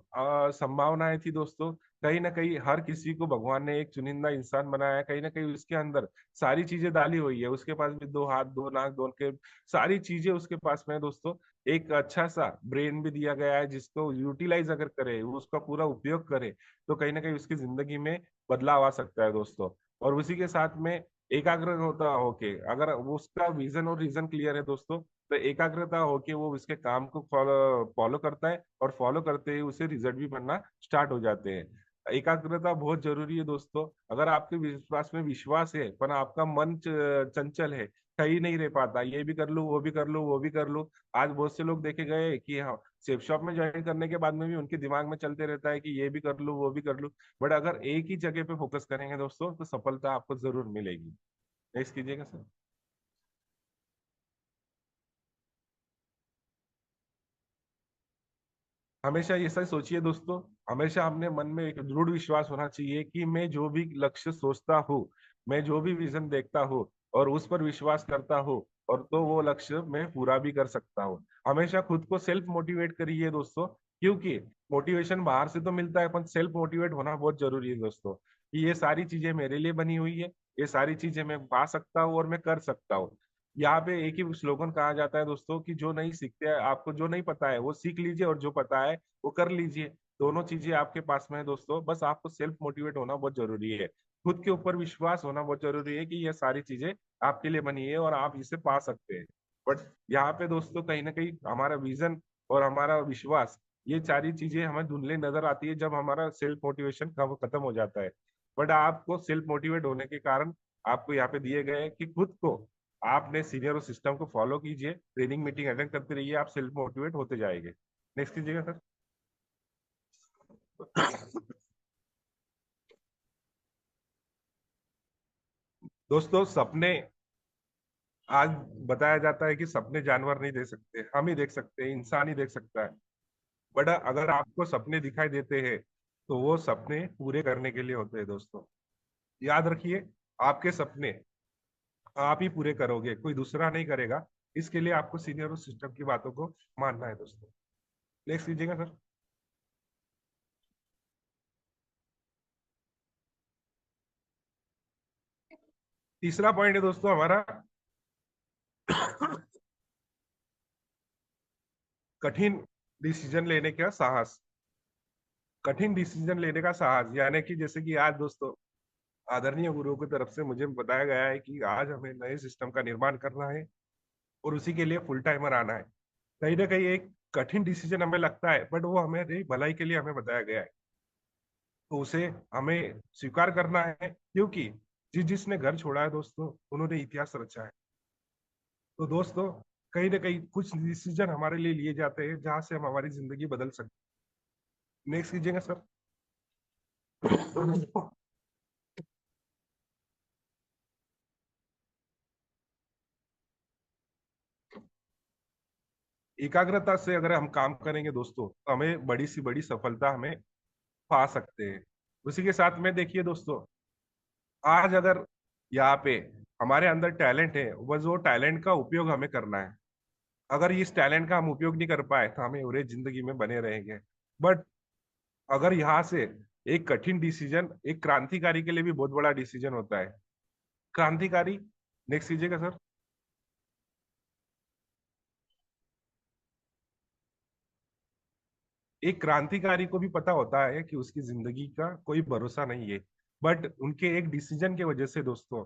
संभावनाएं थी दोस्तों। कहीं ना कहीं हर किसी को भगवान ने एक चुनिंदा इंसान बनाया है, कहीं ना कहीं उसके अंदर सारी चीजें डाली हुई है। उसके पास भी दो हाथ, दो नाक, दो के सारी चीजें उसके पास में है दोस्तों। एक अच्छा सा ब्रेन भी दिया गया है, जिसको यूटिलाइज अगर करे, उसका पूरा उपयोग करे, तो कहीं ना कहीं उसकी जिंदगी में बदलाव आ सकता है दोस्तों। और उसी के साथ में एकाग्र होता होके, अगर वो उसका विजन और रीजन क्लियर है दोस्तों, तो एकाग्रता होके वो उसके काम को फॉलो फॉलो करता है, और फॉलो करते ही उसे रिजल्ट भी बनना स्टार्ट हो जाते हैं। एकाग्रता बहुत जरूरी है दोस्तों। अगर आपके विश्वास में विश्वास है पर आपका मन चंचल है, कहीं नहीं रह पाता, ये भी कर लूं, वो भी कर लूं, वो भी कर लूं। आज बहुत से लोग देखे गए कि हाँ, सेफ शॉप में ज्वाइन करने के बाद में भी उनके दिमाग में चलते रहता है कि ये भी कर लूं, वो भी कर लूं। बट अगर एक ही जगह पे फोकस करेंगे दोस्तों, तो सफलता आपको जरूर मिलेगी। नेक्स्ट कीजिएगा सर। हमेशा ऐसा सोचिए दोस्तों, हमेशा अपने मन में एक दृढ़ विश्वास होना चाहिए कि मैं जो भी लक्ष्य सोचता हूँ, मैं जो भी विजन देखता हूँ और उस पर विश्वास करता हूँ, और तो वो लक्ष्य मैं पूरा भी कर सकता हूँ। हमेशा खुद को सेल्फ मोटिवेट करिए दोस्तों, क्योंकि मोटिवेशन बाहर से तो मिलता है, पर सेल्फ मोटिवेट होना बहुत जरूरी है दोस्तों। कि ये सारी चीजें मेरे लिए बनी हुई है, ये सारी चीजें मैं पा सकता हूँ और मैं कर सकता हूँ। यहाँ पे एक ही स्लोगन कहा जाता है दोस्तों कि जो नहीं सीखते हैं, आपको जो नहीं पता है वो सीख लीजिए, और जो पता है वो कर लीजिए। दोनों चीजें आपके पास में है दोस्तों, बस आपको सेल्फ मोटिवेट होना बहुत जरूरी है। खुद के ऊपर विश्वास होना बहुत जरूरी है कि ये सारी चीजें आपके लिए बनी है और आप इसे पा सकते हैं। बट यहाँ पे दोस्तों कहीं ना कहीं हमारा विजन और हमारा विश्वास, ये सारी चीजें हमें धुंधली नजर आती है जब हमारा सेल्फ मोटिवेशन खत्म हो जाता है। बट आपको सेल्फ मोटिवेट होने के कारण आपको यहाँ पे दिए गए हैं कि खुद को आपने सीनियर और सिस्टम को फॉलो कीजिए, ट्रेनिंग मीटिंग अटेंड करते रहिए, आप सेल्फ मोटिवेट होते जाएंगे। नेक्स्ट कीजिएगा सर। दोस्तों सपने, आज बताया जाता है कि सपने जानवर नहीं दे सकते, हम ही देख सकते हैं, इंसान ही देख सकता है। बट अगर आपको सपने दिखाई देते हैं तो वो सपने पूरे करने के लिए होते हैं दोस्तों। याद रखिए, आपके सपने आप ही पूरे करोगे, कोई दूसरा नहीं करेगा। इसके लिए आपको सीनियर सिस्टम की बातों को मानना है दोस्तों। नेक्स्ट कीजिएगा सर। तीसरा पॉइंट है दोस्तों हमारा कठिन डिसीजन लेने का साहस। कठिन डिसीजन लेने का साहस यानी कि जैसे कि आज दोस्तों आदरणीय गुरुओं की तरफ से मुझे बताया गया है कि आज हमें नए सिस्टम का निर्माण करना है और उसी के लिए फुल टाइमर आना है। कहीं ना कहीं एक कठिन डिसीजन हमें लगता है, बट वो हमें भलाई के लिए हमें बताया गया है, तो उसे हमें स्वीकार करना है। क्योंकि जिसने घर छोड़ा है दोस्तों, उन्होंने इतिहास रचा है। तो दोस्तों कहीं ना कहीं कुछ डिसीजन हमारे लिए लिए जाते हैं जहां से हम हमारी जिंदगी बदल सकते हैं। नेक्स्ट कीजिएगा सर। एकाग्रता से अगर हम काम करेंगे दोस्तों, तो हमें बड़ी सी बड़ी सफलता हमें पा सकते हैं। उसी के साथ में देखिए दोस्तों, आज अगर यहाँ पे हमारे अंदर टैलेंट है, बस वो टैलेंट का उपयोग हमें करना है। अगर इस टैलेंट का हम उपयोग नहीं कर पाए तो हमें पूरे जिंदगी में बने रहेंगे। बट अगर यहाँ से एक कठिन डिसीजन एक क्रांतिकारी के लिए भी बहुत बड़ा डिसीजन होता है। क्रांतिकारी, नेक्स्ट कीजिएगा सर। एक क्रांतिकारी को भी पता होता है कि उसकी जिंदगी का कोई भरोसा नहीं है, बट उनके एक डिसीजन की वजह से दोस्तों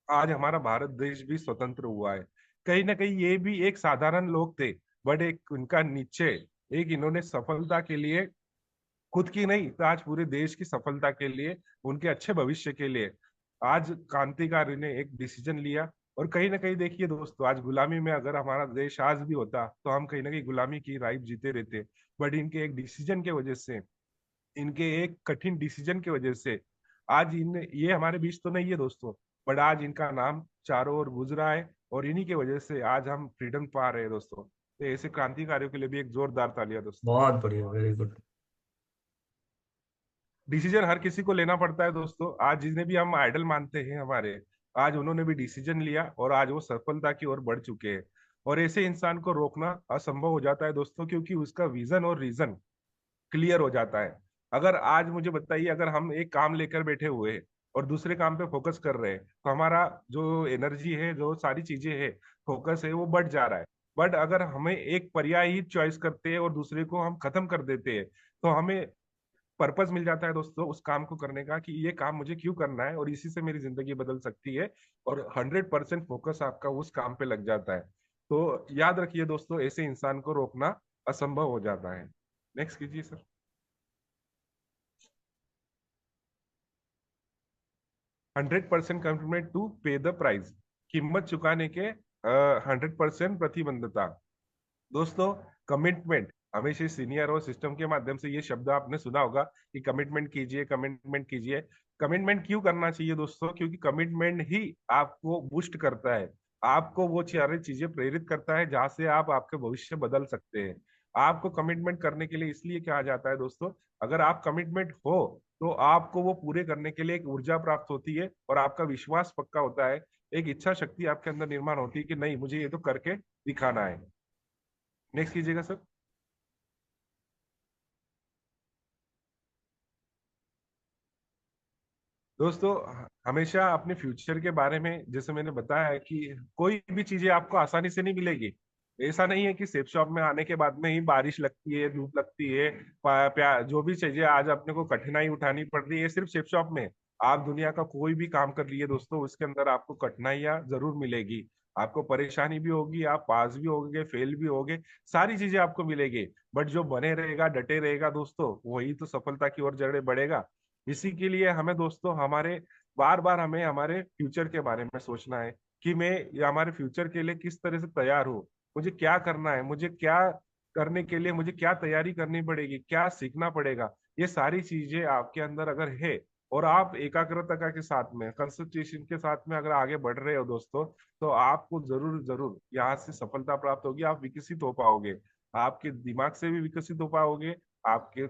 आज हमारा भारत देश भी स्वतंत्र हुआ है। कहीं ना कहीं ये भी एक साधारण लोग थे, बट एक उनका नीचे एक इन्होंने सफलता के लिए, खुद की नहीं तो आज पूरे देश की सफलता के लिए, उनके अच्छे भविष्य के लिए आज क्रांतिकारी ने एक डिसीजन लिया। और कहीं ना कहीं देखिए दोस्तों, आज गुलामी में अगर हमारा देश आज भी होता तो हम कहीं ना कहीं गुलामी की लाइफ जीते रहते। बट इनके एक डिसीजन के वजह से, इनके एक कठिन डिसीजन की वजह से आज इन ये हमारे बीच तो नहीं है दोस्तों, बट आज इनका नाम चारों ओर गूंज रहा है। और इन्हीं की वजह से आज हम फ्रीडम पा रहे हैं दोस्तों। तो ऐसे क्रांतिकारियों के लिए भी एक जोरदार तालियां दोस्तों। बहुत बढ़िया, वेरी गुड। डिसीजन हर किसी को लेना पड़ता है दोस्तों। आज जिन्हें भी हम आइडल मानते हैं हमारे, आज उन्होंने भी डिसीजन लिया और आज वो सफलता की ओर बढ़ चुके हैं। और ऐसे इंसान को रोकना असंभव हो जाता है दोस्तों, क्योंकि उसका विजन और रीजन क्लियर हो जाता है। अगर आज मुझे बताइए, अगर हम एक काम लेकर बैठे हुए हैं और दूसरे काम पे फोकस कर रहे हैं, तो हमारा जो एनर्जी है, जो सारी चीजें है, फोकस है, वो बढ़ जा रहा है। बट अगर हमें एक पर्याय ही चॉइस करते हैं और दूसरे को हम खत्म कर देते हैं, तो हमें पर्पस मिल जाता है दोस्तों उस काम को करने का, कि ये काम मुझे क्यों करना है और इसी से मेरी जिंदगी बदल सकती है। और 100% फोकस आपका उस काम पे लग जाता है। तो याद रखिए दोस्तों, ऐसे इंसान को रोकना असंभव हो जाता है। नेक्स्ट कीजिए सर। 100% कमिटमेंट टू पे द प्राइस, कीमत चुकाने के 100% प्रतिबद्धता। दोस्तों कमिटमेंट हमेशा सीनियर और सिस्टम के माध्यम से, ये शब्द आपने सुना होगा कि कमिटमेंट कीजिए, कमिटमेंट कीजिए। कमिटमेंट क्यों करना चाहिए दोस्तों? क्योंकि कमिटमेंट ही आपको बूस्ट करता है, आपको वो सारी चीजें प्रेरित करता है जहां से आप आपके भविष्य बदल सकते हैं। आपको कमिटमेंट करने के लिए इसलिए कहा जाता है दोस्तों, अगर आप कमिटमेंट हो तो आपको वो पूरे करने के लिए एक ऊर्जा प्राप्त होती है और आपका विश्वास पक्का होता है। एक इच्छा शक्ति आपके अंदर निर्माण होती है कि नहीं, मुझे ये तो करके दिखाना है। नेक्स्ट कीजिएगा सर। दोस्तों हमेशा अपने फ्यूचर के बारे में, जैसे मैंने बताया है कि कोई भी चीजें आपको आसानी से नहीं मिलेगी। ऐसा नहीं है कि सेफ शॉप में आने के बाद में ही बारिश लगती है, धूप लगती है, जो भी चीजें आज अपने को कठिनाई उठानी पड़ रही है सिर्फ सेफ शॉप में। आप दुनिया का कोई भी काम कर लिए दोस्तों, उसके अंदर आपको कठिनाइयां जरूर मिलेगी, आपको परेशानी भी होगी, आप पास भी होगे, फेल भी होगे, सारी चीजें आपको मिलेगी। बट जो बने रहेगा, डटे रहेगा दोस्तों, वही तो सफलता की ओर जड़े बढ़ेगा। इसी के लिए हमें दोस्तों हमारे बार बार हमें हमारे फ्यूचर के बारे में सोचना है कि मैं या हमारे फ्यूचर के लिए किस तरह से तैयार हूँ, मुझे क्या करना है, मुझे क्या करने के लिए मुझे क्या तैयारी करनी पड़ेगी, क्या सीखना पड़ेगा, ये सारी चीजें आपके अंदर अगर है और आप एकाग्रता के साथ में, कंसंट्रेशन के साथ में अगर आगे बढ़ रहे हो दोस्तों, तो आपको जरूर जरूर यहाँ से सफलता प्राप्त होगी, आप विकसित हो पाओगे। आपके दिमाग से भी विकसित हो पाओगे, आपके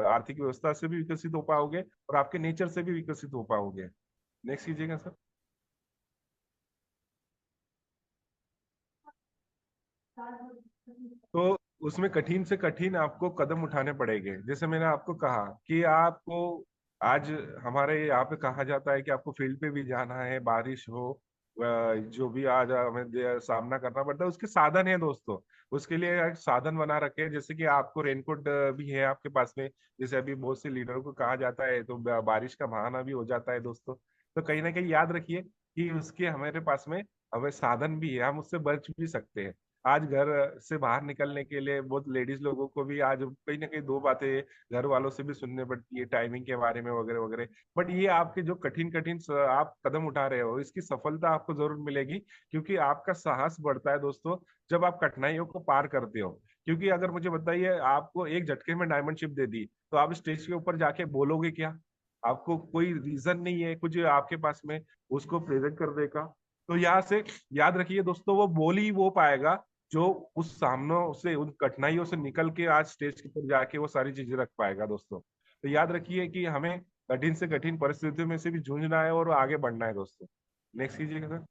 आर्थिक व्यवस्था से भी विकसित हो पाओगे, और आपके नेचर से भी विकसित हो पाओगे। नेक्स्ट कीजिएगा सर। तो उसमें कठिन से कठिन आपको कदम उठाने पड़ेंगे। जैसे मैंने आपको कहा कि आपको आज हमारे यहाँ पे कहा जाता है कि आपको फील्ड पे भी जाना है, बारिश हो, जो भी आज हमें सामना करना पड़ता है, उसके साधन है दोस्तों। उसके लिए एक साधन बना रखे हैं, जैसे कि आपको रेनकोट भी है आपके पास में। जैसे अभी बहुत से लीडरों को कहा जाता है तो बारिश का बहाना भी हो जाता है दोस्तों। तो कहीं ना कहीं याद रखिए कि उसके हमारे पास में हमें साधन भी है, हम उससे बच भी सकते हैं। आज घर से बाहर निकलने के लिए बहुत लेडीज लोगों को भी आज कहीं ना कहीं दो बातें घर वालों से भी सुनने पड़ती है, टाइमिंग के बारे में वगैरह वगैरह। बट ये आपके जो कठिन कठिन आप कदम उठा रहे हो, इसकी सफलता आपको जरूर मिलेगी, क्योंकि आपका साहस बढ़ता है दोस्तों जब आप कठिनाइयों को पार करते हो। क्योंकि अगर मुझे बताइए, आपको एक झटके में डायमंड शिप दे दी, तो आप स्टेज के ऊपर जाके बोलोगे क्या? आपको कोई रीजन नहीं है कुछ आपके पास में उसको प्रेजेंट करने का। तो यहाँ से याद रखिए दोस्तों, वो बोल ही वो पाएगा जो उस सामने से, उन कठिनाइयों से निकल के आज स्टेज के ऊपर जाके वो सारी चीजें रख पाएगा दोस्तों। तो याद रखिए कि हमें कठिन से कठिन परिस्थितियों में से भी जूझना है और आगे बढ़ना है दोस्तों। नेक्स्ट कीजिएगा sir.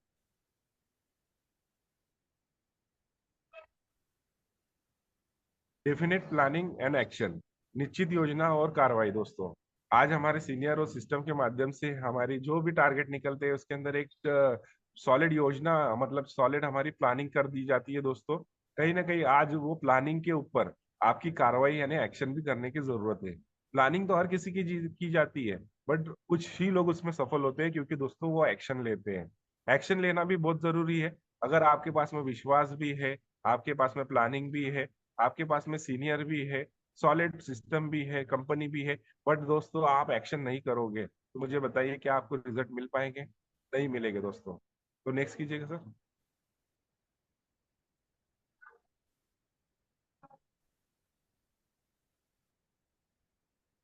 Definite planning and action, निश्चित योजना और कार्रवाई दोस्तों। आज हमारे सीनियर और सिस्टम के माध्यम से हमारी जो भी टारगेट निकलते हैं उसके अंदर एक सॉलिड योजना, मतलब सॉलिड हमारी प्लानिंग कर दी जाती है दोस्तों। कहीं ना कहीं आज वो प्लानिंग के ऊपर आपकी कार्रवाई यानी एक्शन भी करने की जरूरत है। प्लानिंग तो हर किसी की जाती है, बट कुछ ही लोग उसमें सफल होते हैं, क्योंकि दोस्तों वो एक्शन लेते हैं। एक्शन लेना भी बहुत जरूरी है। अगर आपके पास में विश्वास भी है, आपके पास में प्लानिंग भी है, आपके पास में सीनियर भी है, सॉलिड सिस्टम भी है, कंपनी भी है, बट दोस्तों आप एक्शन नहीं करोगे, तो मुझे बताइए क्या आपको रिजल्ट मिल पाएंगे? नहीं मिलेंगे दोस्तों। तो नेक्स्ट कीजिएगा सर।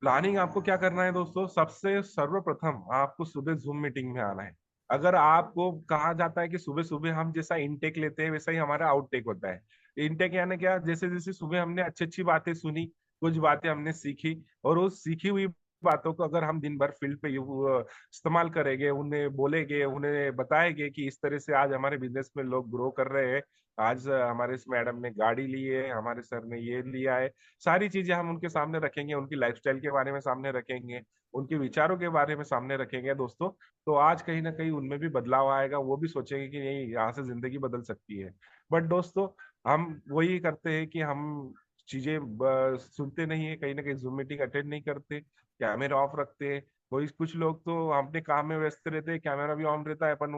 प्लानिंग आपको क्या करना है दोस्तों? सबसे सर्वप्रथम आपको सुबह जूम मीटिंग में आना है। अगर आपको कहा जाता है कि सुबह सुबह हम जैसा इनटेक लेते हैं वैसा ही हमारा आउटटेक होता है। इनटेक यानी क्या? जैसे जैसे सुबह हमने अच्छी अच्छी बातें सुनी, कुछ बातें हमने सीखी, और उस सीखी हुई बातों को अगर हम दिन भर फील्ड पे इस्तेमाल करेंगे, उन्हें बोलेंगे, उन्हें बताएंगे कि इस तरह से आज हमारे बिजनेस में लोग ग्रो कर रहे हैं, आज हमारे इस मैडम ने गाड़ी ली है, हमारे सर ने ये लिया है, सारी चीजें हम उनके सामने रखेंगे, उनकी लाइफस्टाइल के बारे में सामने रखेंगे, उनके विचारों के बारे में सामने रखेंगे दोस्तों, तो आज कहीं ना कहीं उनमें भी बदलाव आएगा। वो भी सोचेंगे कि नहीं, यहाँ से जिंदगी बदल सकती है। बट दोस्तों हम वही करते हैं कि हम चीजें सुनते नहीं है, कहीं ना कहीं जूम मीटिंग अटेंड नहीं करते, कैमरा ऑफ रखते हैं। कोई कुछ लोग तो अपने काम में व्यस्त रहते हैं, कैमरा भी ऑन रहता है, अपन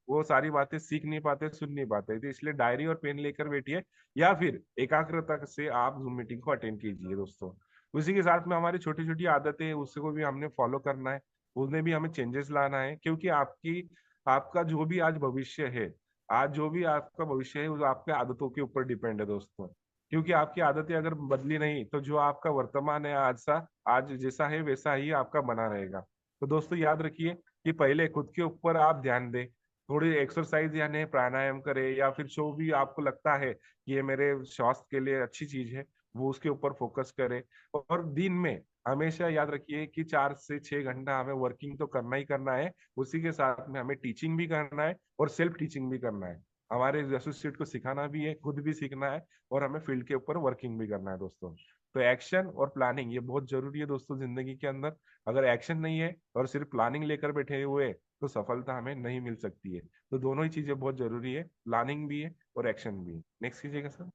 वो सारी बातें सीख नहीं पाते, सुन नहीं पाते। तो इसलिए डायरी और पेन लेकर बैठिए, या फिर एकाग्रता से आप जूम मीटिंग को अटेंड कीजिए दोस्तों। उसी के साथ में हमारी छोटी छोटी आदतें हैं, उसको भी हमने फॉलो करना है, उसमें भी हमें चेंजेस लाना है, क्योंकि आपका जो भी आज भविष्य है, आज जो भी आपका भविष्य है वो आपके आदतों के ऊपर डिपेंड है दोस्तों। क्योंकि आपकी आदतें अगर बदली नहीं, तो जो आपका वर्तमान है आज जैसा है वैसा ही आपका बना रहेगा। तो दोस्तों याद रखिए कि पहले खुद के ऊपर आप ध्यान दें, थोड़ी एक्सरसाइज यानी प्राणायाम करें, या फिर जो भी आपको लगता है कि ये मेरे स्वास्थ्य के लिए अच्छी चीज है, वो उसके ऊपर फोकस करें। और दिन में हमेशा याद रखिए कि 4 से 6 घंटा हमें वर्किंग तो करना ही करना है, उसी के साथ में हमें टीचिंग भी करना है और सेल्फ टीचिंग भी करना है। हमारे एसोसिएट को सिखाना भी है, खुद भी सीखना है, और हमें फील्ड के ऊपर वर्किंग भी करना है दोस्तों। तो एक्शन और प्लानिंग ये बहुत जरूरी है दोस्तों जिंदगी के अंदर। अगर एक्शन नहीं है और सिर्फ प्लानिंग लेकर बैठे हुए, तो सफलता हमें नहीं मिल सकती है। तो दोनों ही चीजें बहुत जरूरी है, प्लानिंग भी है और एक्शन भी है। नेक्स्ट कीजिएगा सर।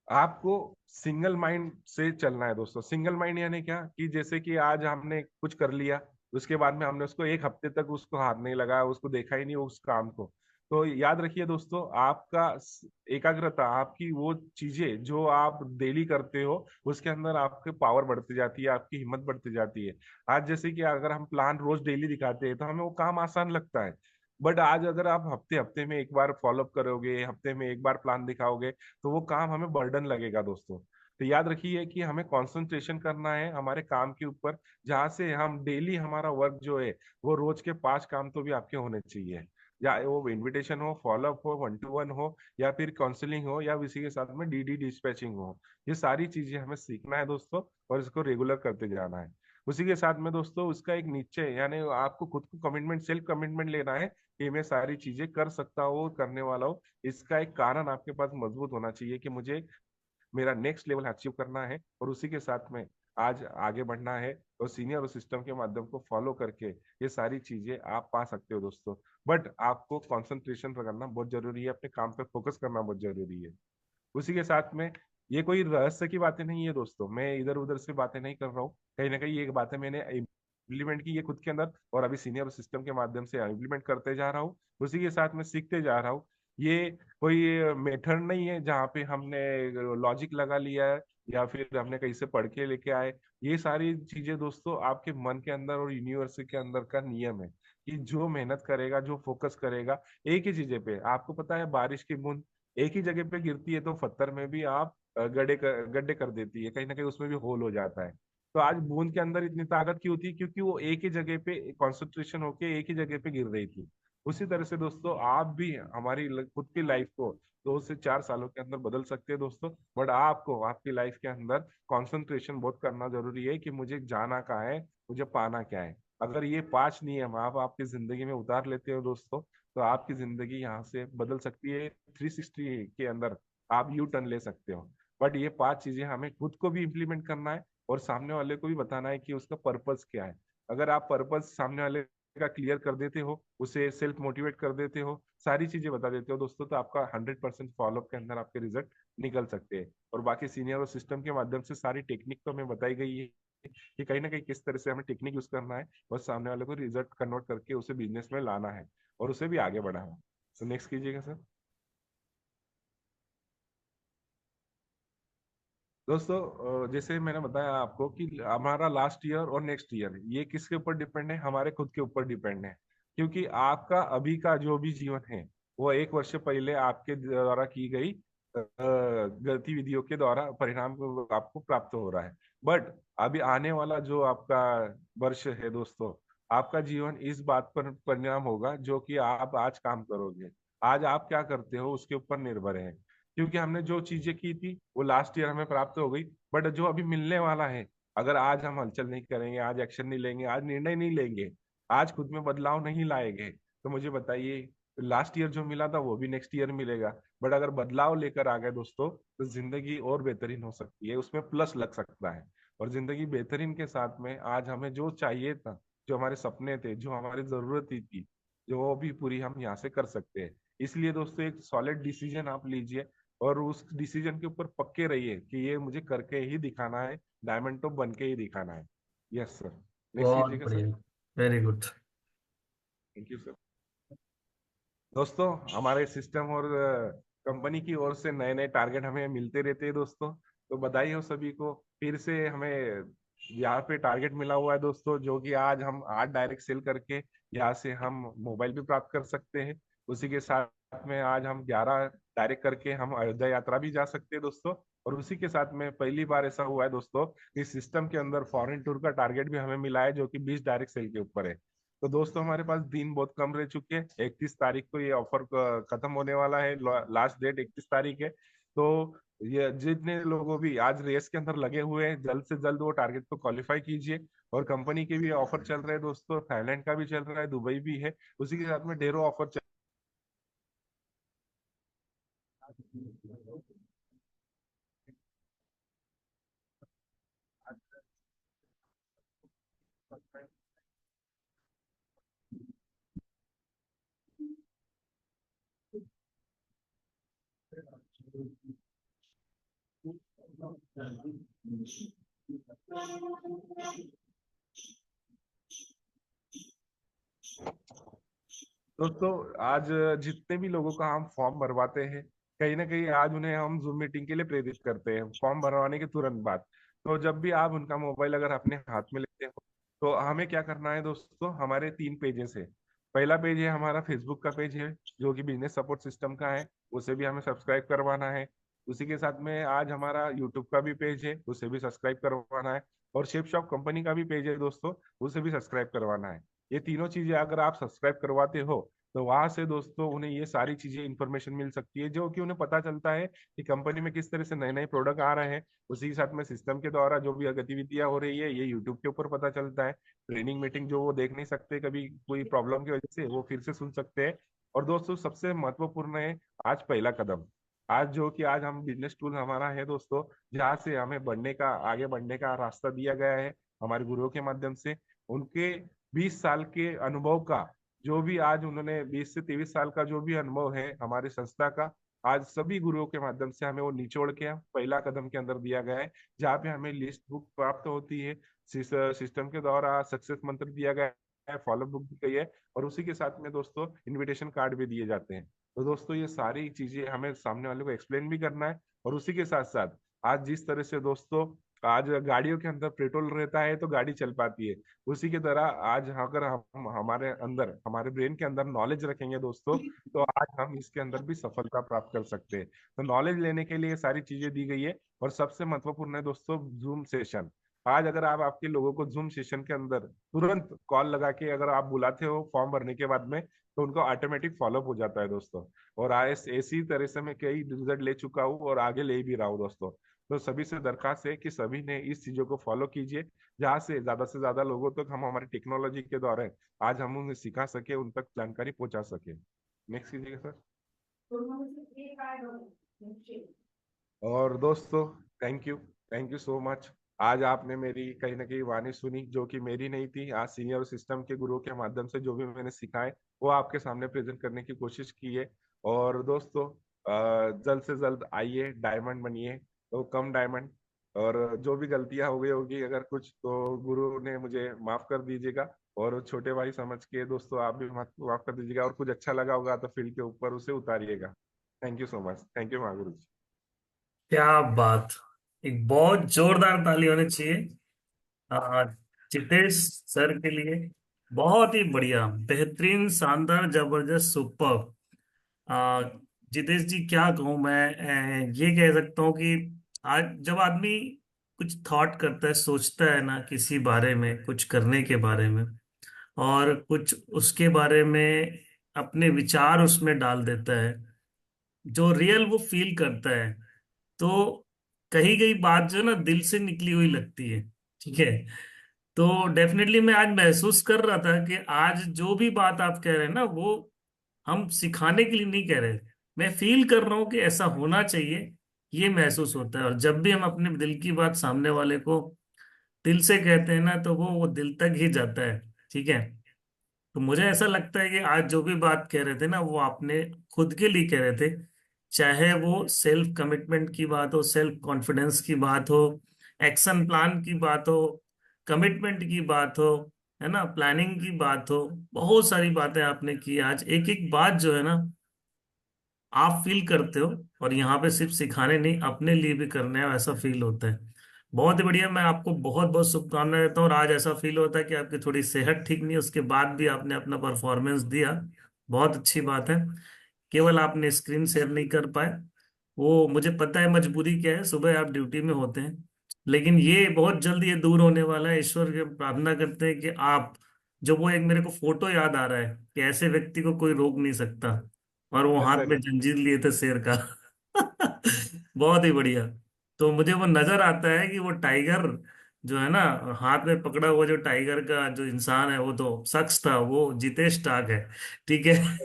आपको सिंगल माइंड से चलना है दोस्तों। सिंगल माइंड यानी क्या? कि जैसे कि आज हमने कुछ कर लिया, उसके बाद में हमने उसको एक हफ्ते तक उसको हाथ नहीं लगाया, उसको देखा ही नहीं उस काम को। तो याद रखिए दोस्तों, आपका एकाग्रता, आपकी वो चीजें जो आप डेली करते हो, उसके अंदर आपकी पावर बढ़ती जाती है, आपकी हिम्मत बढ़ती जाती है। आज जैसे कि अगर हम प्लान रोज डेली दिखाते हैं तो हमें वो काम आसान लगता है। बट आज अगर आप हफ्ते हफ्ते में एक बार फॉलोअप करोगे, हफ्ते में एक बार प्लान दिखाओगे, तो वो काम हमें बर्डन लगेगा दोस्तों। तो याद रखिए कि हमें कंसंट्रेशन करना है हमारे काम के ऊपर, जहाँ से हम डेली हमारा वर्क जो है वो रोज के 5 काम तो भी आपके होने चाहिए। या वो इनविटेशन हो, फॉलोअप हो, 1-to-1 हो, या फिर काउंसलिंग हो, या इसी के साथ में डीडी डिस्पैचिंग हो। ये सारी चीजें हमें सीखना है दोस्तों, और इसको रेगुलर करते जाना है। उसी के साथ में दोस्तों उसका एक निश्चय, यानी आपको खुद को कमिटमेंट, सेल्फ कमिटमेंट लेना है कि मैं सारी चीजें कर सकता हूँ, करने वाला हूँ। इसका एक कारण आपके पास मजबूत होना चाहिए कि मुझे मेरा नेक्स्ट लेवल अचीव करना है, और उसी के साथ में आज आगे बढ़ना है, और सीनियर और सिस्टम के माध्यम को फॉलो करके ये सारी चीजें आप पा सकते हो दोस्तों। बट आपको कंसंट्रेशन करना बहुत जरूरी है, अपने काम पे फोकस करना बहुत जरूरी है। उसी के साथ में ये कोई रहस्य की बातें नहीं है दोस्तों, मैं इधर उधर से बातें नहीं कर रहा हूँ। कहीं ना कहीं ये बातें मैंने इम्प्लीमेंट की है खुद के अंदर, और अभी सीनियर सिस्टम के माध्यम से इम्प्लीमेंट करते जा रहा हूँ। उसी के साथ में सीखते जा रहा हूँ। ये कोई मेथड नहीं है जहाँ पे हमने लॉजिक लगा लिया है, या फिर हमने कहीं से पढ़ के लेके आए। ये सारी चीजें दोस्तों आपके मन के अंदर और यूनिवर्स के अंदर का नियम है, कि जो मेहनत करेगा, जो फोकस करेगा एक ही चीजें पे। आपको पता है बारिश की बूंद एक ही जगह पे गिरती है तो पत्थर में भी आप गड्ढे कर देती है, कहीं ना कहीं उसमें भी होल हो जाता है। तो आज बूंद के अंदर इतनी ताकत क्यों थी? क्योंकि वो एक ही जगह पे कॉन्सेंट्रेशन होके एक ही जगह पे गिर रही थी। उसी तरह से दोस्तों आप भी हमारी खुद की लाइफ को 2 से 4 सालों के अंदर बदल सकते हैं दोस्तों। बट आपको आपकी लाइफ के अंदर कंसंट्रेशन बहुत करना जरूरी है, कि मुझे जाना कहाँ है, मुझे पाना क्या है। अगर ये 5 नियम आप आपकी जिंदगी में उतार लेते हो दोस्तों, तो आपकी जिंदगी यहाँ से बदल सकती है। 360 के अंदर आप यू टर्न ले सकते हो। बट ये 5 चीजें हमें खुद को भी इम्प्लीमेंट करना है, और सामने वाले को भी बताना है कि उसका पर्पस क्या है। अगर आप पर्पस सामने वाले का क्लियर कर देते हो, उसे सेल्फ मोटिवेट कर देते हो, सारी चीजें बता देते हो दोस्तों, तो आपका 100% फॉलोअप के अंदर आपके रिजल्ट निकल सकते हैं। और बाकी सीनियर और सिस्टम के माध्यम से सारी टेक्निक तो हमें बताई गई है, कि कहीं ना कहीं किस तरह से हमें टेक्निक यूज करना है, और सामने वाले को रिजल्ट कन्वर्ट करके उसे बिजनेस में लाना है, और उसे भी आगे बढ़ाना है। तो नेक्स्ट कीजिएगा सर। दोस्तों जैसे मैंने बताया आपको कि हमारा लास्ट ईयर और नेक्स्ट ईयर ये किसके ऊपर डिपेंड है? हमारे खुद के ऊपर डिपेंड है। क्योंकि आपका अभी का जो भी जीवन है वो 1 वर्ष पहले आपके द्वारा की गई गतिविधियों के द्वारा परिणाम को आपको प्राप्त हो रहा है। बट अभी आने वाला जो आपका वर्ष है दोस्तों, आपका जीवन इस बात पर परिणाम होगा जो कि आप आज काम करोगे। आज आप क्या करते हो उसके ऊपर निर्भर है। क्योंकि हमने जो चीजें की थी वो लास्ट ईयर हमें प्राप्त हो गई, बट जो अभी मिलने वाला है, अगर आज हम हलचल नहीं करेंगे, आज एक्शन नहीं लेंगे, आज निर्णय नहीं लेंगे, आज खुद में बदलाव नहीं लाएंगे, तो मुझे बताइए लास्ट ईयर जो मिला था वो भी नेक्स्ट ईयर मिलेगा। बट अगर बदलाव लेकर आ गए दोस्तों, तो जिंदगी और बेहतरीन हो सकती है, उसमें प्लस लग सकता है। और जिंदगी बेहतरीन के साथ में आज हमें जो चाहिए था, जो हमारे सपने थे, जो हमारी जरूरत थी, जो वो भी पूरी हम यहाँ से कर सकते हैं। इसलिए दोस्तों एक सॉलिड डिसीजन आप लीजिए, और उस डिसीजन के ऊपर पक्के रहिए कि ये मुझे करके ही दिखाना है, डायमंड तो बन के ही दिखाना है। Yes sir. नेक्स्ट बहुत कीजिएगा सर। बढ़िया। Very good. Thank you sir. दोस्तों हमारे सिस्टम और कंपनी की ओर से नए नए टारगेट हमें मिलते रहते हैं दोस्तों। तो बधाई हो सभी को, फिर से हमें यहाँ पे टारगेट मिला हुआ है दोस्तों, जो कि आज हम 8 डायरेक्ट सेल करके यहाँ से हम मोबाइल भी प्राप्त कर सकते हैं। उसी के साथ में आज हम 11 डायरेक्ट करके हम अयोध्या यात्रा भी जा सकते हैं दोस्तों। और उसी के साथ में पहली बार ऐसा हुआ है दोस्तों कि सिस्टम के अंदर फॉरेन टूर का टारगेट भी हमें मिला है, जो कि 20 डायरेक्ट सेल के ऊपर है। तो दोस्तों हमारे पास दिन बहुत कम रह चुके हैं, 31 तारीख को ये ऑफर खत्म होने वाला है, लास्ट डेट 31 तारीख है। तो ये जितने लोगों भी आज रेस के अंदर लगे हुए हैं, जल्द से जल्द वो टारगेट को क्वालिफाई कीजिए। और कंपनी के भी ऑफर चल रहे हैं दोस्तों, थाईलैंड का भी चल रहा है, दुबई भी है। उसी के साथ में ढेरों ऑफर चल दोस्तों आज जितने भी लोगों का हम फॉर्म भरवाते हैं, कहीं ना कहीं आज उन्हें हम जूम मीटिंग के लिए प्रेरित करते हैं फॉर्म भरवाने के तुरंत बाद। तो जब भी आप उनका मोबाइल अगर अपने हाथ में लेते हो, तो हमें क्या करना है दोस्तों, हमारे 3 पेजेस है। पहला पेज है हमारा फेसबुक का पेज है, जो कि बिजनेस सपोर्ट सिस्टम का है, उसे भी हमें सब्सक्राइब करवाना है। उसी के साथ में आज हमारा यूट्यूब का भी पेज है, उसे भी सब्सक्राइब करवाना है। और शेप शॉप कंपनी का भी पेज है दोस्तों, उसे भी सब्सक्राइब करवाना है। ये तीनों चीजें अगर आप सब्सक्राइब करवाते हो तो वहां से दोस्तों उन्हें ये सारी चीजें इन्फॉर्मेशन मिल सकती है, जो कि उन्हें पता चलता है कि कंपनी में किस तरह से नए नए प्रोडक्ट आ रहे हैं। उसी के साथ में सिस्टम के द्वारा जो भी गतिविधियां हो रही है, ये यूट्यूब के ऊपर पता चलता है। ट्रेनिंग मीटिंग जो वो देख नहीं सकते कभी कोई प्रॉब्लम की वजह से, वो फिर से सुन सकते हैं। और दोस्तों सबसे महत्वपूर्ण है आज पहला कदम। आज जो कि आज हम बिजनेस टूल हमारा है दोस्तों, जहाँ से हमें बढ़ने का, आगे बढ़ने का रास्ता दिया गया है हमारे गुरुओं के माध्यम से। उनके 20 साल के अनुभव का, जो भी आज उन्होंने 20 से 23 साल का जो भी अनुभव है हमारी संस्था का, आज सभी गुरुओं के माध्यम से हमें वो निचोड़ के पहला कदम के अंदर दिया गया है, जहाँ पे हमें लिस्ट बुक प्राप्त होती है। सिस्टम के द्वारा सक्सेस मंत्र दिया गया है, फॉलो बुक दी गई है, और उसी के साथ में दोस्तों इनविटेशन कार्ड भी दिए जाते हैं। तो दोस्तों ये सारी चीजें हमें सामने वाले को एक्सप्लेन भी करना है। और उसी के साथ साथ आज जिस तरह से दोस्तों आज गाड़ियों के अंदर पेट्रोल रहता है तो गाड़ी चल पाती है, उसी की तरह आज अगर हम हमारे अंदर, हमारे ब्रेन के अंदर नॉलेज रखेंगे दोस्तों, तो आज हम इसके अंदर भी सफलता प्राप्त कर सकते हैं। तो नॉलेज लेने के लिए सारी चीजें दी गई है। और सबसे महत्वपूर्ण है दोस्तों जूम सेशन। आज अगर आप आपके लोगों को जूम सेशन के अंदर तुरंत कॉल लगा के अगर आप बुलाते हो फॉर्म भरने के बाद में, तो उनको ऑटोमेटिक फॉलोअप हो जाता है दोस्तों। और ऐसी तरह से मैं कई रिजल्ट ले चुका हूँ और आगे ले भी रहा हूँ दोस्तों। तो सभी से दरखास्त है कि सभी ने इस चीजों को फॉलो कीजिए, जहाँ से ज्यादा लोगों तक हम हमारी टेक्नोलॉजी के द्वारा आज हम उन्हें सिखा सके, उन तक जानकारी पहुंचा सके। नेक्स्ट कीजिएगा सर। और दोस्तों थैंक यू सो मच। आज आपने मेरी कहीं ना कहीं वाणी सुनी, जो कि मेरी नहीं थी। आज सीनियर सिस्टम के गुरुओं के माध्यम से जो भी मैंने सिखाए वो आपके सामने प्रेजेंट करने की कोशिश की है। और दोस्तों जल्द से जल्द आइए, डायमंड बनिए, तो कम डायमंड। और जो भी गलतियां हो गई होगी अगर कुछ, तो गुरु ने मुझे माफ कर दीजिएगा। और छोटे भाई समझ के दोस्तों आप भी माफ कर दीजिएगा। और कुछ अच्छा लगा होगा तो फील्ड के ऊपर उसे उतारिएगा। Thank you so much. Thank you Mahaguru ji. क्या बात। एक बहुत जोरदार ताली होनी चाहिए आ, जितेश सर के लिए। बहुत ही बढ़िया, बेहतरीन, शानदार, जबरदस्त, सुपर। आ, जितेश जी क्या कहूँ मैं, ये कह सकता हूँ कि आज जब आदमी कुछ थॉट करता है, सोचता है ना किसी बारे में, कुछ करने के बारे में, और कुछ उसके बारे में अपने विचार उसमें डाल देता है, जो रियल वो फील करता है, तो कही गई बात जो है ना दिल से निकली हुई लगती है। ठीक है। तो डेफिनेटली मैं आज महसूस कर रहा था कि आज जो भी बात आप कह रहे हैं ना, वो हम सिखाने के लिए नहीं कह रहे। मैं फील कर रहा हूं कि ऐसा होना चाहिए। ये महसूस होता है, और जब भी हम अपने दिल की बात सामने वाले को दिल से कहते हैं ना, तो वो दिल तक ही जाता है। ठीक है। तो मुझे ऐसा लगता है कि आज जो भी बात कह रहे थे ना, वो आपने खुद के लिए कह रहे थे। चाहे वो सेल्फ कमिटमेंट की बात हो, सेल्फ कॉन्फिडेंस की बात हो, एक्शन प्लान की बात हो, कमिटमेंट की बात हो, है ना, प्लानिंग की बात हो, बहुत सारी बातें आपने की आज। एक एक बात जो है ना, आप फील करते हो। और यहाँ पे सिर्फ सिखाने नहीं, अपने लिए भी करने हैं, ऐसा फील होता है। बहुत ही बढ़िया, मैं आपको बहुत बहुत शुभकामनाएं देता हूँ। और आज ऐसा फील होता है कि आपकी थोड़ी सेहत ठीक नहीं है, उसके बाद भी आपने अपना परफॉर्मेंस दिया। बहुत अच्छी बात है। केवल आपने स्क्रीन शेयर नहीं कर पाए, वो मुझे पता है मजबूरी क्या है, सुबह आप ड्यूटी में होते हैं। लेकिन ये बहुत जल्द ये दूर होने वाला है। ईश्वर के प्रार्थना करते हैं कि आप, जो वो एक मेरे को फोटो याद आ रहा है कि ऐसे व्यक्ति को कोई रोक नहीं सकता, और वो यस हाथ सर। में जंजीर लिए थे शेर का। बहुत ही बढ़िया। तो मुझे वो नजर आता है कि वो टाइगर जो है ना, हाथ में पकड़ा हुआ जो टाइगर का जो इंसान है, वो तो शख्स था, वो जितेश टाक है। ठीक है।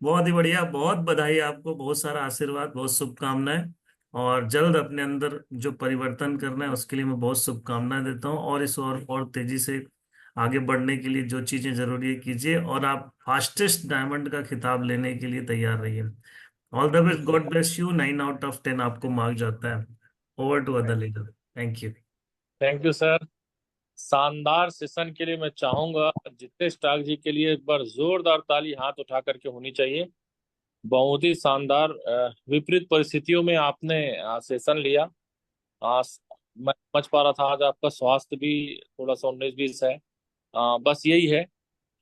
बहुत ही बढ़िया, बहुत बधाई आपको, बहुत सारा आशीर्वाद, बहुत शुभकामनाएं। और जल्द अपने अंदर जो परिवर्तन करना है उसके लिए मैं बहुत शुभकामनाएं देता हूँ। और इस और तेजी से आगे बढ़ने के लिए जो चीजें जरूरी है कीजिए, और आप फास्टेस्ट डायमंड का खिताब लेने के लिए तैयार रहिए। All the best, God bless you. 9 out of 10 आपको मार्क जाता है। Over to other leader. Thank you. Thank you sir. शानदार सेशन के लिए मैं चाहूंगा जितेश टाक जी के लिए एक बार जोरदार ताली हाथ उठा करके होनी चाहिए। बहुत ही शानदार। विपरीत परिस्थितियों में आपने सेशन लिया। स- मैं समझ पा रहा था आज आपका स्वास्थ्य भी थोड़ा सा 19-20 है। बस यही है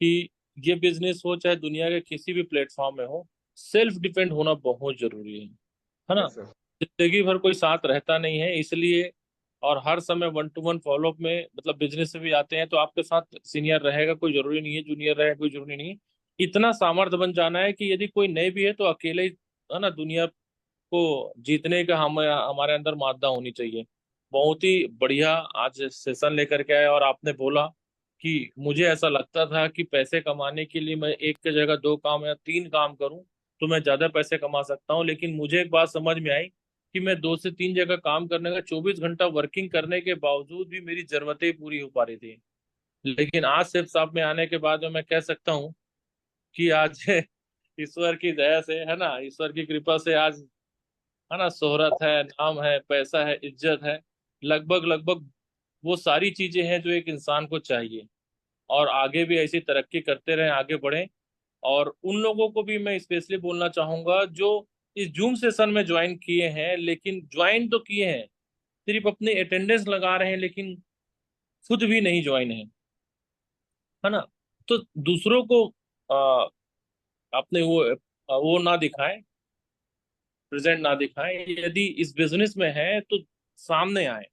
कि ये बिजनेस हो चाहे दुनिया के किसी भी प्लेटफॉर्म में हो, सेल्फ डिपेंड होना बहुत जरूरी है ना। Yes sir. जिंदगी भर कोई साथ रहता नहीं है, इसलिए और हर समय वन टू वन फॉलोअप में मतलब बिजनेस से भी आते हैं तो आपके साथ सीनियर रहेगा, कोई जरूरी नहीं है, जूनियर रहेगा कोई जरूरी नहीं है। इतना सामर्थ्य बन जाना है कि यदि कोई नहीं भी है तो अकेले ही है ना दुनिया को जीतने का हम हमारे अंदर मादा होनी चाहिए। बहुत ही बढ़िया आज सेशन लेकर के आए, और आपने बोला कि मुझे ऐसा लगता था कि पैसे कमाने के लिए मैं एक की जगह दो काम या तीन काम करूं तो मैं ज्यादा पैसे कमा सकता हूं, लेकिन मुझे एक बात समझ में आई कि मैं दो से तीन जगह काम करने का 24 घंटा वर्किंग करने के बावजूद भी मेरी जरूरतें पूरी हो पा रही थी। लेकिन आज सिर्फ साहब में आने के बाद में मैं कह सकता हूँ कि आज ईश्वर की दया से है ना, ईश्वर की कृपा से आज है ना शोहरत है, नाम है, पैसा है, इज्जत है, लगभग लगभग वो सारी चीजें हैं जो एक इंसान को चाहिए। और आगे भी ऐसी तरक्की करते रहें, आगे बढ़ें। और उन लोगों को भी मैं स्पेशली बोलना चाहूंगा जो इस जूम सेशन में ज्वाइन किए हैं, लेकिन ज्वाइन तो किए हैं, सिर्फ अपनी अटेंडेंस लगा रहे हैं, लेकिन खुद भी नहीं ज्वाइन है ना। तो दूसरों को आ, अपने वो ना दिखाएं, प्रेजेंट ना दिखाएं। यदि इस बिजनेस में है तो सामने आए।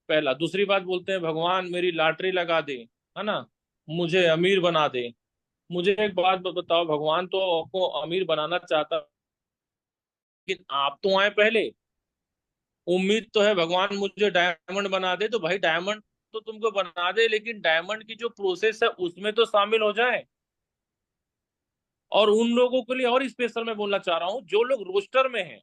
पहला, दूसरी बात बोलते हैं भगवान मेरी लॉटरी लगा दे, है ना, मुझे अमीर बना दे। मुझे एक बात बताओ, भगवान तो आपको अमीर बनाना चाहता, लेकिन आप तो आए पहले। उम्मीद तो है भगवान मुझे डायमंड बना दे, तो भाई डायमंड तो तुमको बना दे, लेकिन डायमंड की जो प्रोसेस है उसमें तो शामिल हो जाए। और उन लोगों के लिए और स्पेशल मैं बोलना चाह रहा हूँ जो लोग रोस्टर में हैं।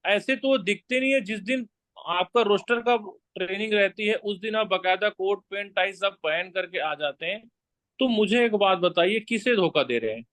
ऐसे तो वो दिखते नहीं है, जिस दिन आपका रोस्टर का ट्रेनिंग रहती है उस दिन आप बकायदा कोट पैंट टाई सब पहन करके आ जाते हैं। तो मुझे एक बात बताइए, किसे धोखा दे रहे हैं?